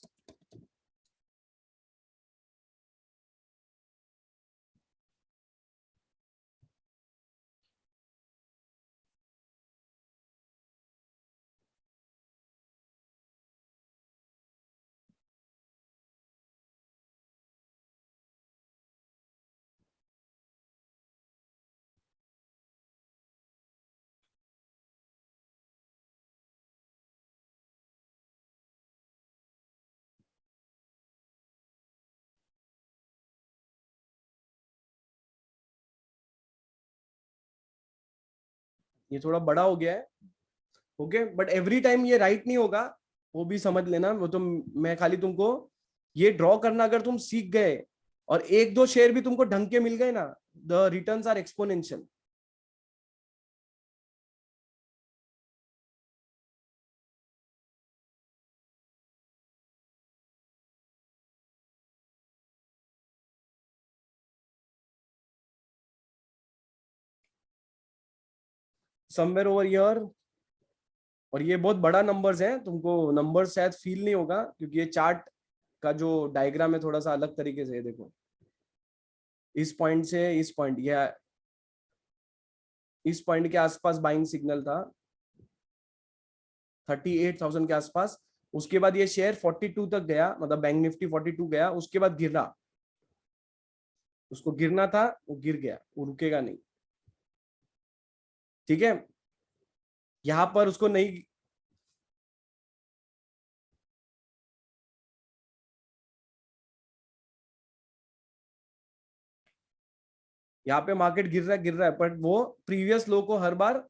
S1: ये थोड़ा बड़ा हो गया है, ओके, बट एवरी टाइम ये राइट नहीं होगा, वो भी समझ लेना। वो तो मैं खाली तुमको ये ड्रॉ करना अगर तुम सीख गए, और एक दो शेयर भी तुमको ढंग के मिल गए ना, the returns are exponential. Somewhere over year, और ये बहुत बड़ा नंबर्स है, तुमको नंबर्स शायद फील नहीं होगा, क्योंकि ये चार्ट का जो डायग्राम है थोड़ा सा अलग तरीके से है। देखो, इस पॉइंट से इस पॉइंट, या इस पॉइंट के आसपास बाइंग सिग्नल था 38,000 के आसपास। उसके बाद ये शेयर 42 तक गया, मतलब बैंक निफ्टी 42 गया, उसके बाद गिरा, उसको गिरना था, वो गिर गया, वो रुकेगा नहीं, ठीक है। यहां पर उसको नहीं, यहाँ पे मार्केट गिर रहा है, बट वो प्रीवियस लो को हर बार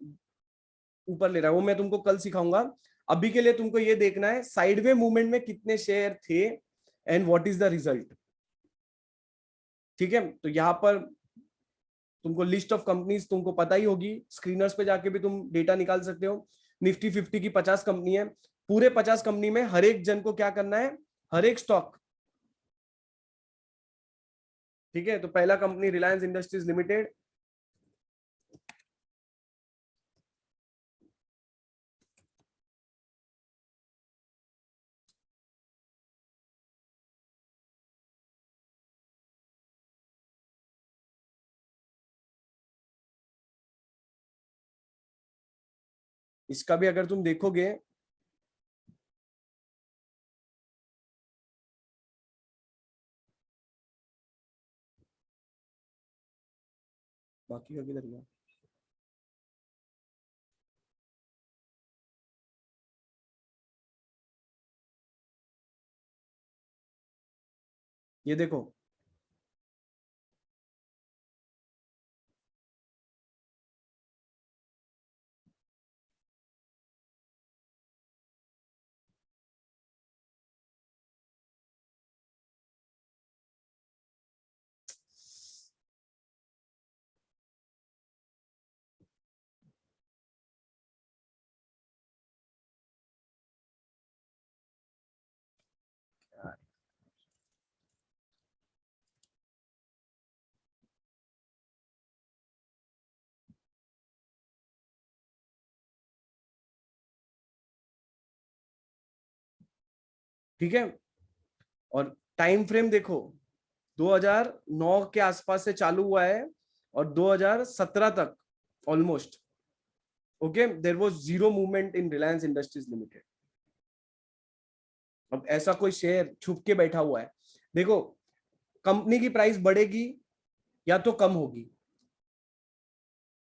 S1: ऊपर ले रहा है, वो मैं तुमको कल सिखाऊंगा। अभी के लिए तुमको ये देखना है साइडवे मूवमेंट में कितने शेयर थे and what is the result, ठीक है। तो यहाँ पर तुमको लिस्ट ऑफ कंपनीज तुमको पता ही होगी, स्क्रीनर्स पे जाके भी तुम डेटा निकाल सकते हो। निफ्टी 50 की 50 कंपनी है, पूरे 50 कंपनी में हर एक जन को क्या करना है, हर एक स्टॉक, ठीक है। तो पहला कंपनी रिलायंस इंडस्ट्रीज लिमिटेड, इसका भी अगर तुम देखोगे, बाकी का किधर गया, ये देखो, ठीक है। और टाइम फ्रेम देखो, 2009 के आसपास से चालू हुआ है, और 2017 तक almost okay there was zero movement in Reliance Industries Limited. अब ऐसा कोई शेयर छुप के बैठा हुआ है, देखो कंपनी की प्राइस बढ़ेगी या तो कम होगी,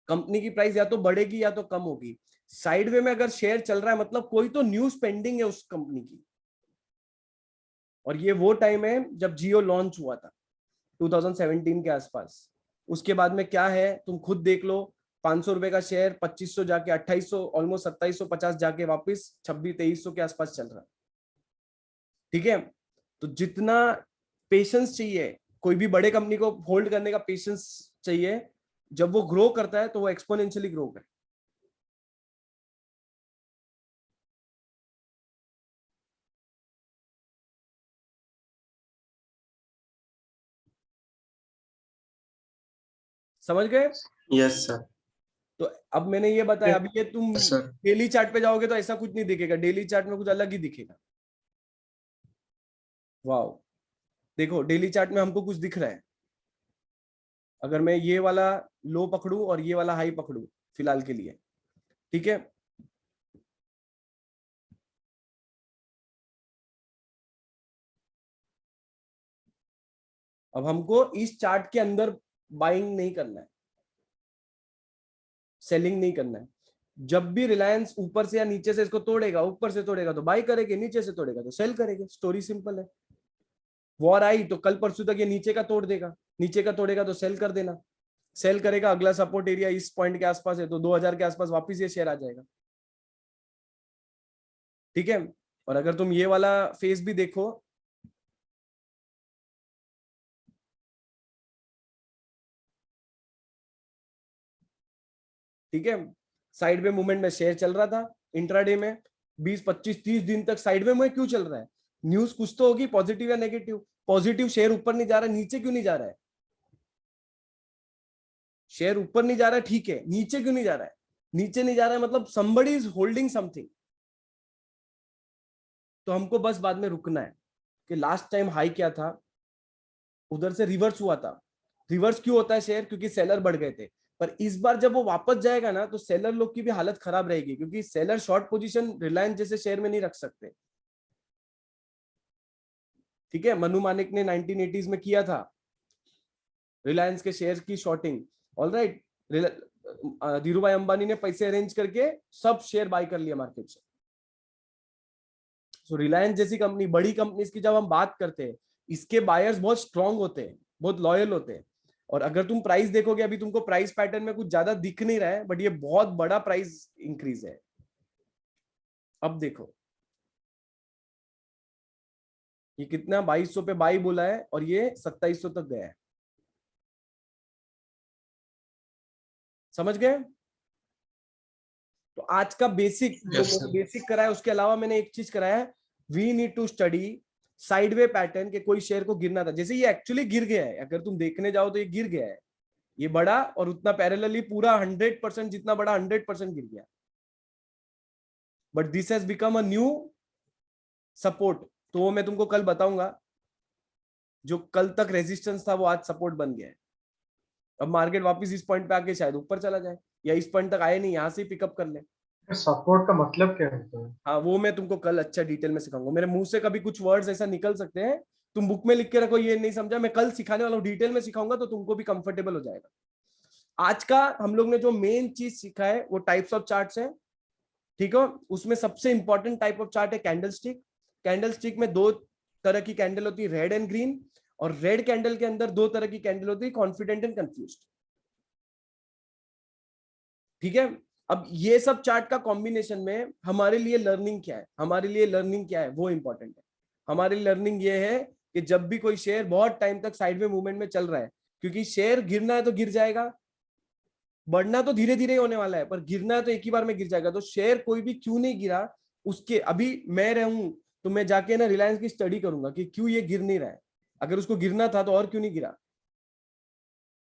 S1: कंपनी की प्राइस या तो बढ़ेगी या तो कम होगी। साइडवे में अगर शेयर चल रहा है मतलब कोई तो न्यूज पेंडिंग है उस कंपनी की। और ये वो टाइम है जब जियो लॉन्च हुआ था 2017 के आसपास। उसके बाद में क्या है तुम खुद देख लो, 500 रुपए का शेयर 2500 जाके 2800 ऑलमोस्ट 2750 जाके वापस 2600-2300 के आसपास चल रहा है। ठीक है, तो जितना पेशेंस चाहिए, कोई भी बड़े कंपनी को होल्ड करने का पेशेंस चाहिए, जब वो ग्रो करता है तो वो एक्सपोनेंशियली ग्रो करे। समझ गए?
S3: Yes sir.
S1: तो अब मैंने ये बताया, अभी ये तुम
S3: Yes, sir.
S1: डेली चार्ट पे जाओगे तो ऐसा कुछ नहीं दिखेगा, डेली चार्ट में कुछ अलग ही दिखेगा। वाओ, देखो डेली चार्ट में हमको कुछ दिख रहा है। अगर मैं ये वाला लो पकड़ू और ये वाला हाई पकड़ू फिलहाल के लिए, ठीक है, अब हमको इस चार्ट के अंदर बाइंग नहीं करना है, सेलिंग नहीं करना है। जब भी रिलायंस ऊपर से या नीचे से इसको तोड़ेगा, ऊपर से तोड़ेगा तो बाई करेंगे, नीचे से तोड़ेगा तो सेल करेंगे। स्टोरी सिंपल है। वॉर आई तो कल परसों तक ये नीचे का तोड़ देगा, नीचे का तोड़ेगा तो सेल कर देना, सेल करेगा, अगला सपोर्ट एरिया इस पॉइंट के आसपास है तो 2000 के आसपास वापस ये शेयर आ जाएगा। ठीक है, और अगर तुम ये वाला फेज भी देखो, ठीक है, साइड में मूवमेंट में शेयर चल रहा था इंट्राडे में 20 25 30 दिन तक साइड में क्यों चल रहा है? न्यूज कुछ तो होगी, पॉजिटिव या नेगेटिव। पॉजिटिव, शेयर ऊपर नहीं जा रहा है, नीचे क्यों नहीं जा रहा है? शेयर ऊपर नहीं जा रहा है, ठीक है, नीचे क्यों नहीं जा रहा है? नीचे नहीं जा रहा है मतलब somebody is holding something। तो हमको बस बाद में रुकना है कि लास्ट टाइम हाई क्या था, उधर से रिवर्स हुआ था। रिवर्स क्यों होता है शेयर? क्योंकि सेलर बढ़ गए थे। पर इस बार जब वो वापस जाएगा ना तो सेलर लोग की भी हालत खराब रहेगी, क्योंकि सेलर शॉर्ट पोजीशन रिलायंस जैसे शेयर में नहीं रख सकते। ठीक है, मनु मानिक ने 1980s में किया था रिलायंस के शेयर की शॉर्टिंग। ऑलराइट, धीरू भाई अंबानी ने पैसे अरेंज करके सब शेयर बाय कर लिया मार्केट से। सो रिलायंस जैसी कंपनी, बड़ी कंपनीज की जब हम बात करते हैं, इसके बायर्स बहुत स्ट्रांग होते हैं, बहुत लॉयल होते हैं। और अगर तुम प्राइस देखोगे, अभी तुमको प्राइस पैटर्न में कुछ ज्यादा दिख नहीं रहा है, बट ये बहुत बड़ा प्राइस इंक्रीज है। अब देखो ये कितना 2200 पे बाई बोला है और ये 2700 तक गया है। समझ गए? तो आज का बेसिक
S3: Yes, sir.
S1: बेसिक कराया, उसके अलावा मैंने एक चीज कराया है, we need to study sideway pattern के। कोई शेयर को गिरना था, जैसे ये एक्चुअली गिर गया है, अगर तुम देखने जाओ तो ये गिर गया है, ये बड़ा और उतना पैरेलली पूरा 100% जितना बड़ा 100% गिर गया। But this has become a new support, तो वो मैं तुमको कल बताऊंगा। जो कल तक रेजिस्टेंस था वो आज सपोर्ट बन गया है। अब मार्केट वापस इस पॉइंट पे आके शायद ऊपर चला जाए, या इस पॉइंट तक आए नहीं, यहाँ से पिकअप कर ले।
S4: सपोर्ट का मतलब क्या होता है?
S1: हाँ, वो मैं तुमको कल अच्छा डिटेल में सिखाऊंगा। मेरे मुंह से कभी कुछ वर्ड्स ऐसा निकल सकते हैं, तुम बुक में लिख के रखो, ये नहीं समझा, मैं कल सिखाने वाला हूँ, डिटेल में सिखाऊंगा तो तुमको भी कंफर्टेबल हो जाएगा। आज का हम लोग ने जो मेन चीज सीखा है वो टाइप्स ऑफ चार्ट्स है। ठीक है, उसमें सबसे इंपॉर्टेंट टाइप ऑफ चार्ट है कैंडल स्टिक। कैंडल स्टिक में दो तरह की कैंडल होती है, रेड एंड ग्रीन, और रेड कैंडल के अंदर दो तरह की कैंडल होती है, कॉन्फिडेंट एंड कंफ्यूज्ड। ठीक है, अब ये सब चार्ट का कॉम्बिनेशन में हमारे लिए लर्निंग क्या है, हमारे लिए लर्निंग क्या है वो इंपॉर्टेंट है। हमारी लर्निंग ये है कि जब भी कोई शेयर बहुत टाइम तक साइड में मूवमेंट में चल रहा है, क्योंकि शेयर गिरना है तो गिर जाएगा, बढ़ना तो धीरे धीरे होने वाला है, पर गिरना है तो एक ही बार में गिर जाएगा। तो शेयर कोई भी क्यों नहीं गिरा, उसके अभी मैं रहूं तो मैं जाके ना रिलायंस की स्टडी करूंगा कि क्यों ये गिर नहीं रहा है। अगर उसको गिरना था तो और क्यों नहीं गिरा?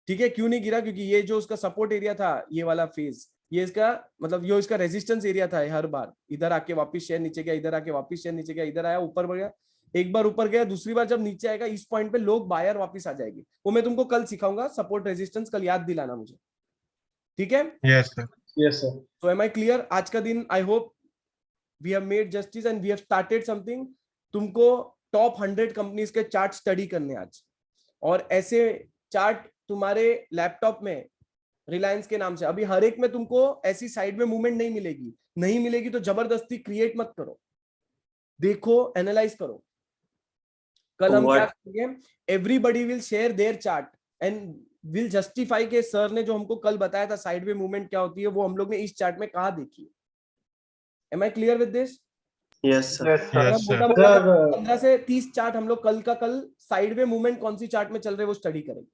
S1: ठीक है, क्यों नहीं गिरा? क्योंकि ये जो उसका सपोर्ट एरिया था, ये वाला फेज, ये इसका मतलब ये इसका रेजिस्टेंस एरिया था। हर बार इधर आके वापस शेयर नीचे गया, इधर आके वापस शेयर नीचे गया, इधर आया ऊपर बढ़ गया, एक बार ऊपर गया, दूसरी बार जब नीचे आएगा इस पॉइंट पे लोग बायर वापस आ जाएंगे। वो मैं तुमको कल सिखाऊंगा, सपोर्ट रेजिस्टेंस कल याद दिलाना मुझे, ठीक है?
S7: Yes, sir.
S4: Yes, sir.
S1: So am I clear? आज का दिन I hope we have made justice and we have started something. तुमको टॉप 100 कंपनीज के चार्ट स्टडी करने आज, और ऐसे चार्ट तुम्हारे लैपटॉप में रिलायंस के नाम से, अभी हर एक में तुमको ऐसी साइड में मूवमेंट नहीं मिलेगी, नहीं मिलेगी तो जबरदस्ती क्रिएट मत करो, देखो एनालाइज करो। कल हम क्या करेंगे, everybody will share their chart and will justify के सर ने जो हमको कल बताया था साइड में मूवमेंट क्या होती है, वो हम लोग ने इस चार्ट में कहा देखी। Am I clear with this?
S3: Yes, sir.
S5: Yes, sir.
S7: Yes, sir.
S1: 15 से 30 चार्ट हम लोग कल का कल साइड में मूवमेंट कौन सी चार्ट में चल रहे वो स्टडी करेंगे।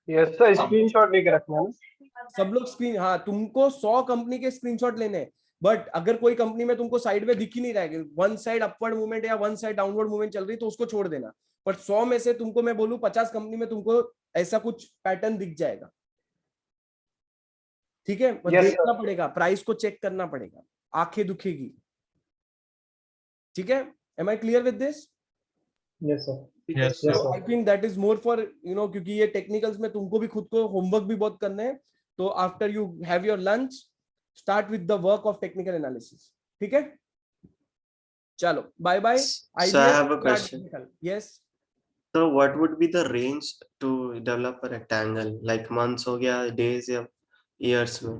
S5: Yes, sir. स्क्रीनशॉट लेके रखना है ना।
S1: सब लोग स्क्रीन, हाँ तुमको 100 कंपनी के स्क्रीनशॉट लेने हैं, बट अगर कोई कंपनी में तुमको साइड में दिख ही नहीं रहेगी, वन साइड अपवर्ड मूवमेंट या वन साइड डाउनवर्ड मूवमेंट चल रही, तो उसको छोड़ देना। बट 100 में से तुमको मैं बोलूं 50 कंपनी में तुमको ऐसा कुछ पैटर्न दिख जाएगा, ठीक है? पर
S5: Yes,
S1: देखना पड़ेगा, प्राइस को चेक करना पड़ेगा, आंखें दुखेगी, ठीक है? Am I clear with this?
S4: Yes, sir.
S7: Yes, sir.
S4: Yes, sir.
S1: I think that is more for क्योंकि ये टेक्निकल्स में तुमको भी खुद को होमवर्क भी बहुत करना है, तो after you have your lunch start with the work of technical analysis, ठीक है? चलो bye bye.
S3: So I have a question.
S1: Yes,
S3: So what would be the range to develop a rectangle? Like months हो गया, days या years में?